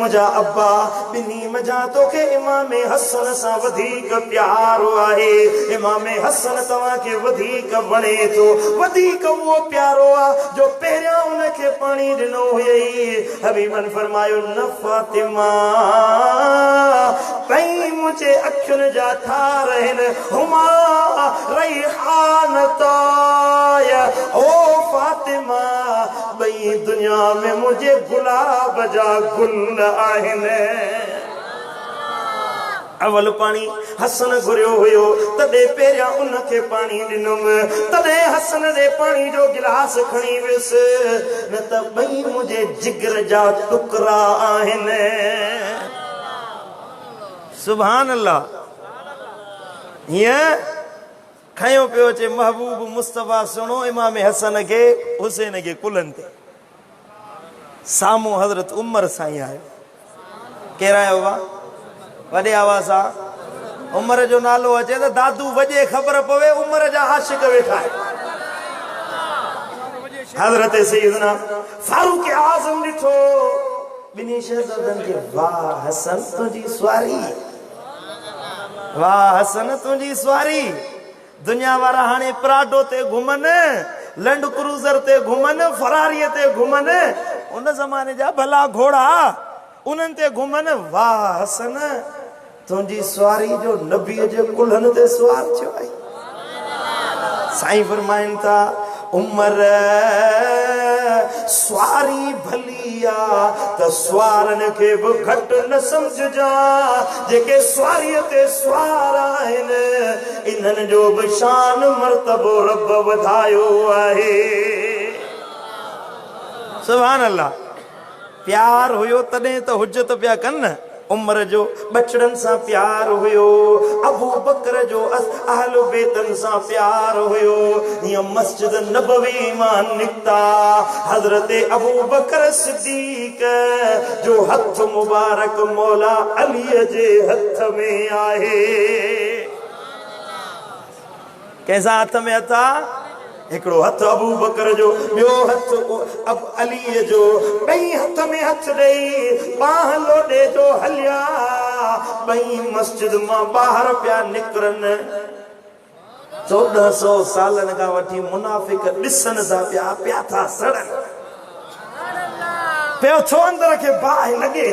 मुझा अब्बा बिन्ही मजा तो के इमाम हसन सा वधिक प्यार आहे इमाम हसन तवा के वधिक वणे तो वधिक वो प्यारो आ जो पहिरियां उनखे पानी दिनो हुई हबीबन फरमायो न फातिमा पई मुझे अखियुनि जा ठार आहिनि हुमा रैहानताय ओ फातिमा बई दुनिया में मुझे गुलाब जा गुल आहिनि अवल पानी हसन घुरियो हुयो तदे पहिरियां उनखे पानी दिनुम तदे हसन दे पानी जो गिलास खणी विस न त बई मुझे जिगर जा टुकरा आहिनि सुभान अल्लाह ये खयो पियो चे महबूब मुस्तफा सुनो इमाम हसन के हुसैन के कुलन ते सामू हजरत उमर साईं आयो केर आयो वा वडे आवाज आ उमर जो नालो अचे तो दादू वजे खबर पवे उमर जा आशिक वेठा हजरत सैयदना फारूक आजम दिठो बिनी शहजादन के वाह हसन तुझी सवारी वाह हसन तुझी सवारी दुनिया वारा हाने प्राडो ते घुमन लैंड क्रूजर ते घुमन फरारी ते घुमन उन जमाने जा भला घोड़ा उन्हनि ते घुमन वाह हसन तुझी सवारी जो नबी जे कुल्हन ते सवार थियो आई साईं फरमाइन था उमर सवारी भलिया त सवारन के भी घट न समझ जा जेके सवारी ते सवार आहिनि इन्हनि जो भी शान मर्तबो रब वधायो आहे सुभान अल्लाह प्यार हुयो तदे तो हुज्जत पिया कन उमर जो बचड़न सा प्यार हुयो अबू बकर जो अहल बेतन सा प्यार हुयो ये मस्जिद नबवी मान निकता हजरत अबू बकर सिद्दीक जो हथ मुबारक मौला अली जे हथ में आहे कैसा हथ में था एकड़ो हथ अबू बकर जो बियो हथ अब अली जो बई हथ में हथ दई बाह लोडे जो हलिया बई मस्जिद मां बाहर पिया निकरन 1400 सालन का वठी मुनाफिक दिसन सा पिया था सड़न पे छो अंदर के बाह लगे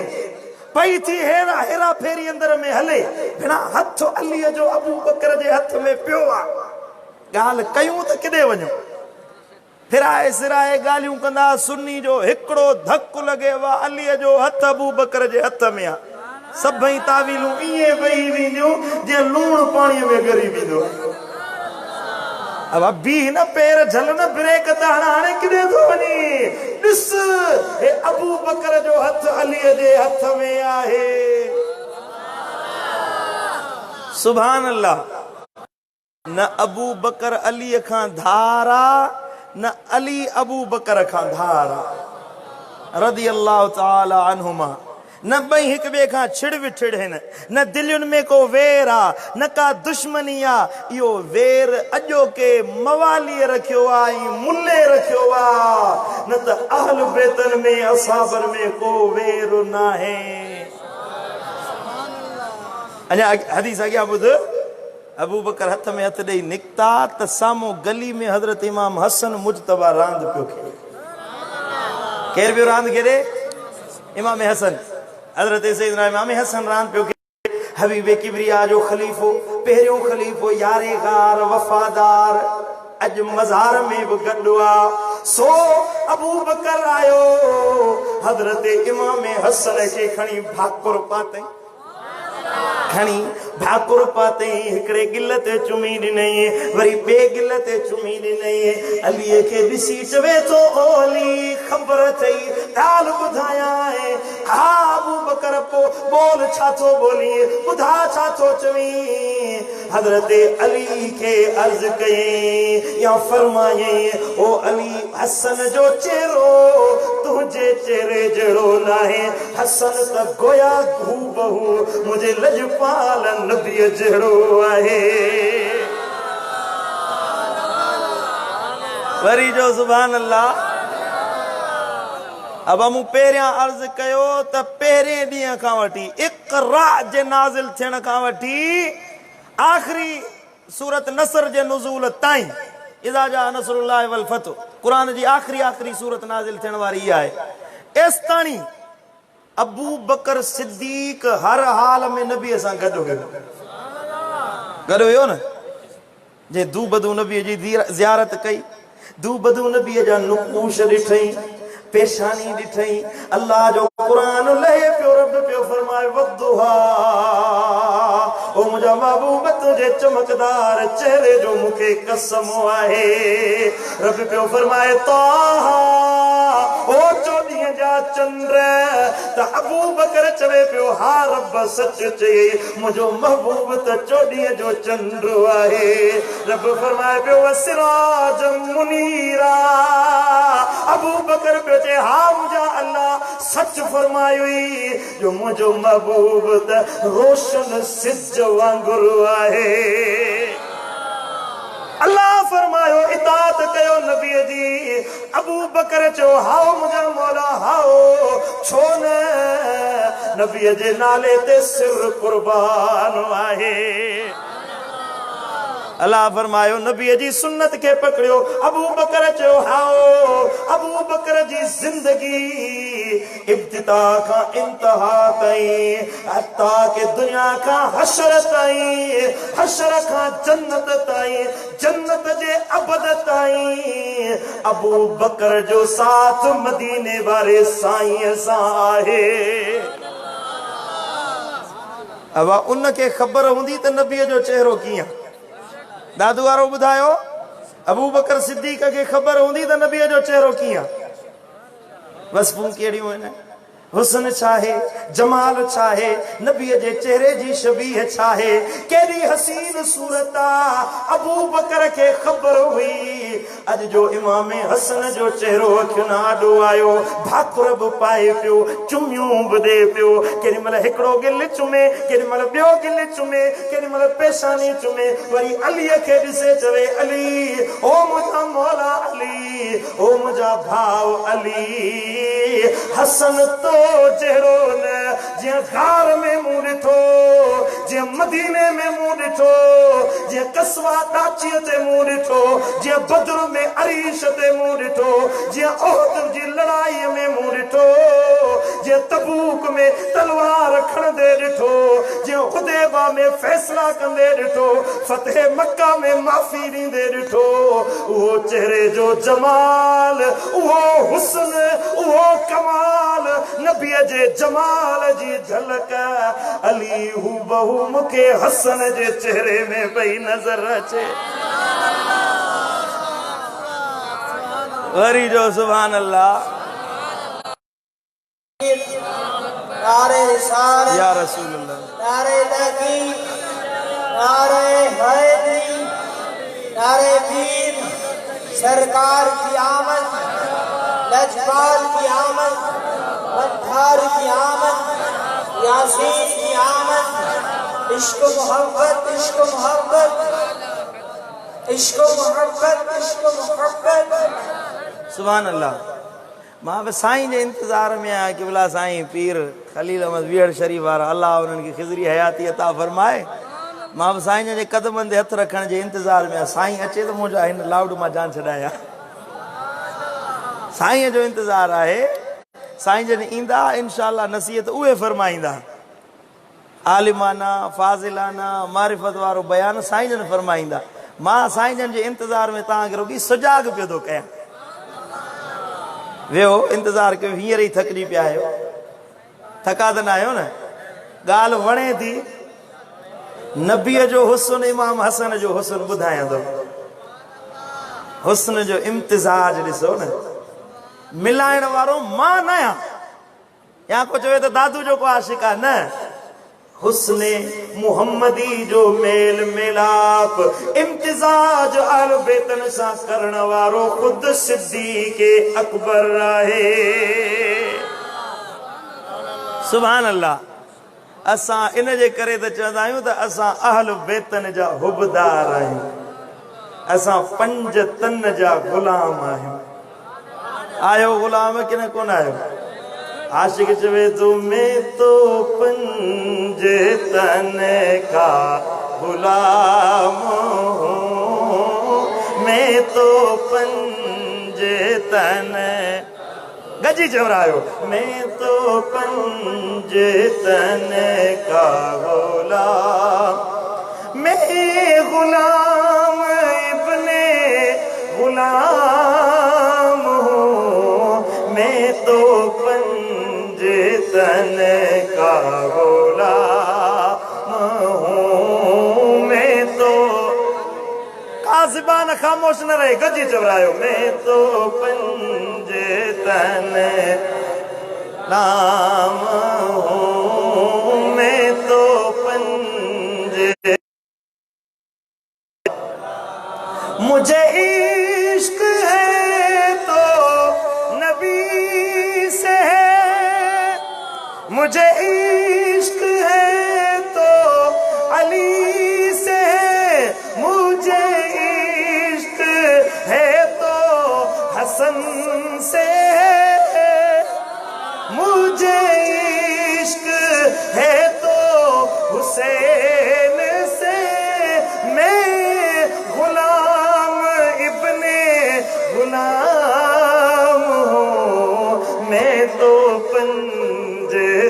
पई थी हेरा हेरा फेरी अंदर में हले बिना हथ अली जो अबू बकर जे हथ में पियो आ गाल कयूं त किदे वणो फिराए सिराए गालियूं कंदा सुन्नी जो हिकड़ो धक लगे वा अली जो हथ अबू बकर जे हथ में आ सभई तावीलूं इए वही विंदियूं जे लूण पानी में गरी विंदो अब बी न पैर झल न ब्रेक दाना हाणे किदे थो वनी दिस हे अबू बकर जो हथ अली जे हथ में आहे सुभान अल्लाह न अबू बकर अली खां धारा न अली अबू बकर खां धारा रदी अल्लाह ताला अन्हुमा न बई हिक बे खां छिड़ विछड़ है न दिलियुन में को वेर आ न का दुश्मनी आ यो वेर अजो के मवाली रखियो आ मुल्ले रखियो आ न त अहल बेतन में असहाबर में को वेर ना है अने हदीस आगे बुध अबू बकर हथ में हथ दई निकता त सामो गली में हजरत इमाम हसन मुजतबा रांद पियो खेले केर पियो रांद खेले इमाम हसन हजरत सैयदना इमाम हसन रांद पियो खेले हबीब किबरिया जो खलीफो पहिरियों खलीफो यारे गार वफादार अज मज़ार में भी गड्डो आ सो अबू बकर आयो हजरत इमाम हसन के खणी भाकुर पाते खणी भाकुर पाते हिकड़े गिल ते चुमी ॾिनई वरी बे गिल ते चुमी ॾिनई अलीअ खे ॾिसी चवे थो ओ अली ख़बर अथई ॻाल्हि ॿुधायां आहे हा अबू बकर पो बोल छा थो बोली ॿुधा छा थो चवीं हज़रत अली के अर्ज कयई या फरमायई ओ अली हसन जो चेहरो तुझे चेहरे जड़ो नाहे हसन त गोया हूबहू मुझे लजपाल नबी जड़ो आहे वरी जो सुभान अल्लाह अब हम पहिरियां अर्ज कयो त पहिरें ॾींहं खां वठी इक़रा जे नाज़िल थियण खां वठी आखिरी सूरत नसर जे नुज़ूल ताईं इज़ा जा नसरुल्लाह वल फतह कुरान जी आखिरी सूरत नाज़िल थियण वारी आहे एस ताणी अबू बकर सिद्दीक हर हाल में नबी सां गॾु हुयो न जे दू बदू नबी जी ज़ियारत कई दू बदू नबी जा नुक़ूश ॾिठई पेशानी ॾिठई अल्लाह जो कुरान लहे पियो रब पियो फरमाए वद्दुहा ओ मुंहिंजा महबूब तुंहिंजे चमकदार चेहरे जो मूंखे कसम आहे रब पियो फरमाए ताहा ओ चोॾींहं जा चंड त अबू बकर चवे पियो हा रब सच चई मुंहिंजो महबूब त चोॾींहं जो चंड आहे रब फरमाए पियो वसिराज मुनीरा अबू बकर पियो चए हा मुंहिंजा अल्लाह सच फरमायो जो मुंहिंजो महबूब त रोशन सिज वांगुरु आहे अल्लाह फरमायो इताअत कयो नबी जी अबू बकर चयो हाओ मुंहिंजा मौला हाओ छो न नबी जे नाले ते सिर कुर्बान आहे अल्लाह फरमायो नबी जी सुन्नत के पकड़ियो अबू बकर चयो हाओ अबू बकर जी जिंदगी इब्तिदा का इंतहा ताईं हत्ता के दुनिया का हशर ताईं हशर का जन्नत ताईं जन्नत जे अबद ताईं अबू बकर जो साथ मदीने वाले साईं सां आहे अब उनके ख़बर हूंदी त नबी जो चेहरो कीअं दादू वारो ॿुधायो अबू बकर सिद्दीक खे ख़बर हूंदी त नबीअ जो चेहरो कीअं वसफ़ूं कहिड़ियूं आहिनि हुस्न छाहे जमाल छाहे नबीअ जे चेहरे जी शबीह छाहे केॾी हसीन सूरत आहे अबू बकर खे ख़बर हुई अॼु जो इमाम हसन जो चेहरो अखियुनि आॾो आयो भाकुर बि पाए पियो चुमियूं बि ॾे पियो केॾी महिल हिकिड़ो गिल चुमे केॾी महिल ॿियो गिल चुमे केॾी महिल पेशानी चुमे वरी अलीअ खे ॾिसे चवे अली ओ मुंहिंजा मौला अली ओ मुंहिंजा भाउ अली हसन तो चेहरो न जीअं गार में मूं ॾिठो जीअं मदीने में मूं ॾिठो जीअं कसवा दाचीअ ते मूं ॾिठो जीअं बद्र में अरीश ते मूं ॾिठो जीअं उहद जी लड़ाई में मूं ॾिठो जीअं तबूक में तलवार खणंदे ॾिठो जीअं हुदैबा में फैसला कंदे ॾिठो फतेह मक्का में माफ़ी ॾींदे ॾिठो उहो चेहरे जो जमाल उहो हुस्न उहो कमाल नबीअ जे जमाल जी झलक अली हू बहु मूंखे हसन जे चेहरे में पई नज़र अचे वरी जो सुभान अल्लाह नारे रिसालत या रसूल अल्लाह नारे तहकीक नारे हैदरी नारे पीर सरकार की आमद लजपाल की आमद मद्धार की आमद यासीन की आमद इश्क मोहब्बत इश्क मोहब्बत इश्क मोहब्बत इश्क मोहब्बत सुभान अल्लाह मां बि साईं जे इंतज़ार में आहियां कि भला साईं पीर खलील अहमद विहड़ शरीफ़ वारा अल्लाह उन्हनि खे ख़िज़री हयाती अता फरमाए मां बि साईं जे कदमनि ते हथ रखण जे इंतज़ार में आहियां साईं अचे त मुंहिंजा हिन लाउड मां जान छॾायां साईं जो इंतज़ार आहे साईं जन ईंदा इंशाअल्लाह नसीहत उहे फरमाईंदा आलिमाना फाज़िलाना मारिफत वारो बयान साईं जन फरमाईंदा मां साईं जन जे इंतज़ार में तव्हांखे रुॻी सुजाग पियो थो कयां वेहो इंतज़ार कयो, हींअर ई थकिजी पिया आहियो, थका त न आहियो न? ॻाल्हि वणे थी, नबीअ जो हुस्न इमाम हसन जो हुस्न ॿुधायां थो। हुस्न जो इम्तिज़ाज ॾिसो न, मिलाइण वारो मां न आहियां, या को चवे त दादू जो को आशिक आहे, न, हुस्ने मुहम्मदी जो मेल मिलाप इम्तिज़ाज अहल बैतन सां करण वारो खुद सिद्दीक़ अकबर आहे। सुभान अल्लाह। असां इन जे करे त चवंदा आहियूं त असां अहल बैतन जा हुबदार आहियूं, असां 5 तन जा गुलाम आहियूं। आयो गुलाम कि न कोन आयो? आशिक चवे तो मैं तो 5 तन का गुलाम हूँ, मैं तो 5 तन, गजी चवरायो, मैं तो 5 तन का गुलाम, मैं गुलाम इब्ने गुलाम हूँ, मैं तो 5 तन का गुलाम हूँ, मैं तो, काज़िबान खामोश न रहे, गजी चवरायो, मैं तो 5 तन नाम हूँ, मैं तो 5, मुझे इश्क है तो नबी से है, मुझे इश्क है तो अली से है, मुझे इश्क है तो हसन से है, मुझे इश्क है तो हुसैन से, मैं गुलाम इब्ने गुलाम हूँ, मैं तो 5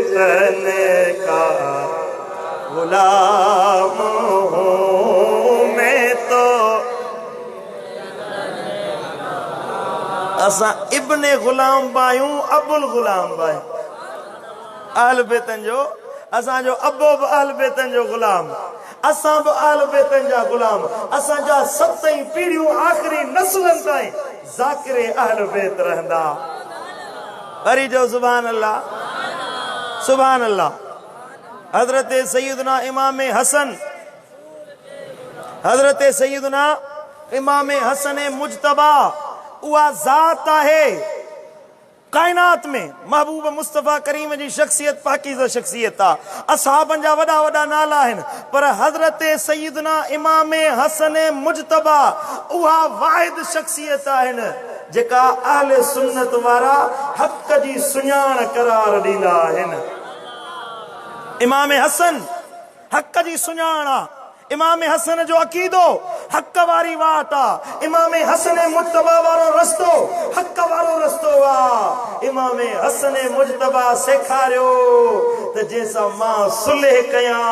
तन का गुलाम हूँ, मैं तो, असां इब्ने गुलाम बायूं, अबुल गुलाम बायूं, अहल बैतन जो, असांजो अबो बि अहल बैतन जो गुलाम, असां बि अहल बैतन जा गुलाम, असांजा 7 पीढ़ियूं आख़िरी नस्लनि ताईं ज़ाकिरे अहल बैत रहंदा। हरी जो सुभान अल्लाह, सुभान अल्लाह। हज़रत सैयदना इमाम हसन, हज़रत सैयदना इमाम हसन मुजतबा उहा ज़ात आहे कायनात में, महबूब मुस्तफ़ा करीम जी शख्सियत पाकीज़ा शख्सियत आहे, असहाबनि जा वॾा वॾा नाला आहिनि, पर हज़रत सैयदना इमाम हसन मुजतबा उहा वाहिद शख्सियत आहिनि जेका अहले सुन्नत वारा हक़ जी सुञाण करार ॾींदा आहिनि। इमाम हसन हक़ जी सुञाण आहे, इमाम हसन जो अक़ीदो हक़ वारी वाट आहे, इमाम हसन मुजतबा वारो रस्तो हक़ वारो रस्तो आहे। इमाम हसन मुजतबा सेखारियो त जंहिंसां मां सुलह कयां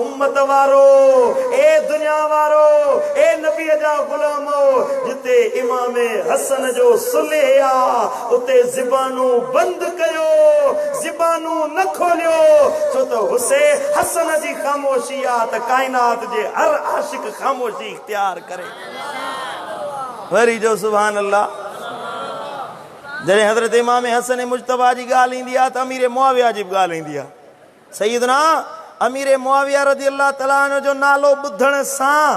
उम्मत वारो, ए दुनिया वारो, ए नबीअ जा गुलामो, जिते इमाम हसन जो सुलह आहे उते ज़बानूं बंदि कयो, ज़बानूं न खोलियो, छो त हुसैन हसन जी ख़ामोशी आहे त काइनात जे हर आशिक ख़ामोशी इख्तियार करे। वरी जो सुभान अल्लाह। जॾहिं हज़रत इमाम हसन मुजतबा जी ॻाल्हि ईंदी आहे त अमीर मुआविया जी बि ॻाल्हि ईंदी आहे। सैयदना अमीर मुआविया रज़ी अल्लाह तआला अन्हु जो नालो ॿुधण सां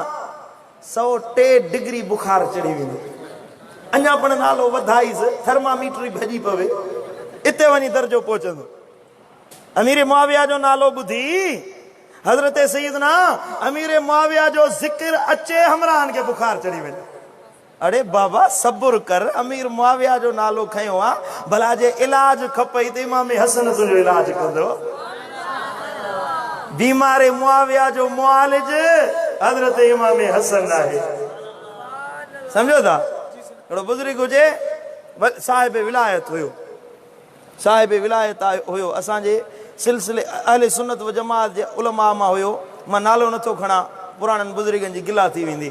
103 डिग्री बुखार चढ़ी वेंदो, अञा पण नालो वधाईसि थर्मामीटर ई भॼी पवे, इते वञी दर्जो पहुचंदो। अमीर मुआविया जो नालो ॿुधी हज़रत सैयदना अमीर मुआविया जो ज़िक्र अचे हमराहनि खे बुखार चढ़ी वेंदो। अरे बाबा सब्र कर, अमीर मुआविया जो नालो खयो आहे, भला जे इलाज खपई त इमाम हसन तुंहिंजो इलाज कंदो। बीमार मुआविया जो मुआलिज हज़रत इमाम हसन आहे। समझो था? हिकिड़ो बुज़ुर्ग हुजे, साहिब विलायत हुयो, साहिब विलायत हुयो, असांजे सिलसिले अहले सुन्नत व जमात जे उलमा मां हुयो। मां नालो नथो खणा, पुराणनि बुज़ुर्गनि जी गिला थी वेंदी।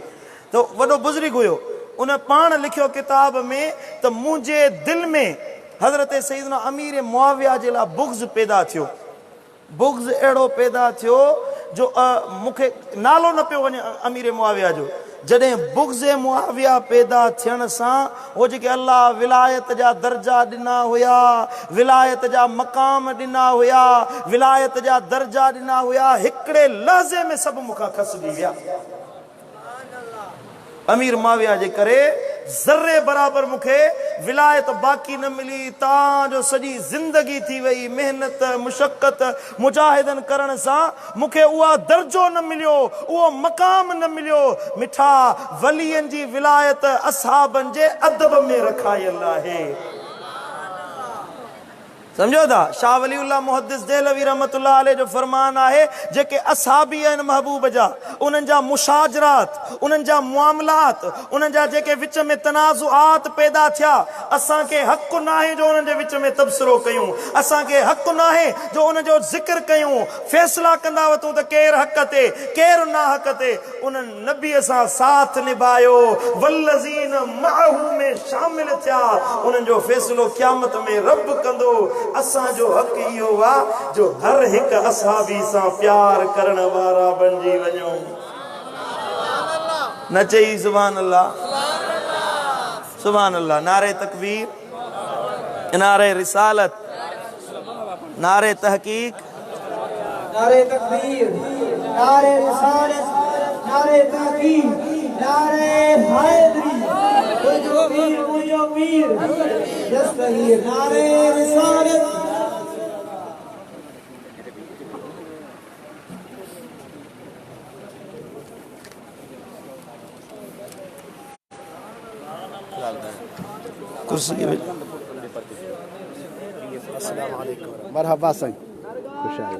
त वॾो बुज़ुर्ग हुयो, उन पाण लिखियो किताब में त मुंहिंजे दिलि में हज़रत सईदना अमीर मुआविया जे लाइ बुग़्ज़ पैदा थियो। बुग़्ज़ अहिड़ो पैदा थियो जो मूंखे नालो न पियो वञे अमीर मुआविया जो। जॾहिं बुग़्ज़ मुआविया पैदा थियण सां उहो जेके अल्लाह विलायत जा दर्जा ॾिना हुया, विलायत जा मक़ाम ॾिना हुया, विलायत जा दर्जा ॾिना हुया, हिकिड़े लहज़े में सभु मूंखां खसिजी विया। अमीर मुआविया जे करे ज़र्रे बराबर मूंखे विलायत बाक़ी न मिली। तव्हांजो सॼी ज़िंदगी थी वई मेहनत मुशक़त मुजाहिदन करण सां मूंखे उहा दर्जो न मिलियो, उहो मक़ाम न मिलियो। मिठा वलियनि जी विलायत असहाबनि जे अदब में रखायल आहे। समझो था? शाह वलीउल्लाह मुहद्दिस देहलवी रहमतुल्लाह अलैह जो फरमान आहे, जेके असहाबी आहिनि महबूब जा, उन्हनि जा मुशाजरात, उन्हनि जा मुआमलात, उन्हनि जा जेके विच में तनाज़ुआत पैदा थिया, असांखे हक़ नाहे जो उन्हनि जे विच में तबसरो कयूं, असांखे हक़ नाहे जो उन जो ज़िक्र कयूं, फ़ैसिला कंदा वठूं त केरु हक़ ते केरु ना हक़ ते। उन्हनि नबीअ सां साथ निभायो, वल्लज़ीन मअहू में शामिल थिया, उन्हनि जो फ़ैसिलो क़यामत में रब कंदो। असांजो हक़ इहो आहे जो हर हिकु असहाबी सां प्यार करण वारा बणिजी वञूं। न चई सुभान अल्लाह, सुभान अल्लाह। नारे तकबीर, नारे रिसालत, नारे तहकीक, नारे तकबीर, नारे रिसालत, नारे तहकीक, नारे हैदरी, मुझो पीर दस्तगीर, नारे रिसालत। कुर्सी अस्सलाम वालेकुम, मरहबा साईं, खुश आहियो।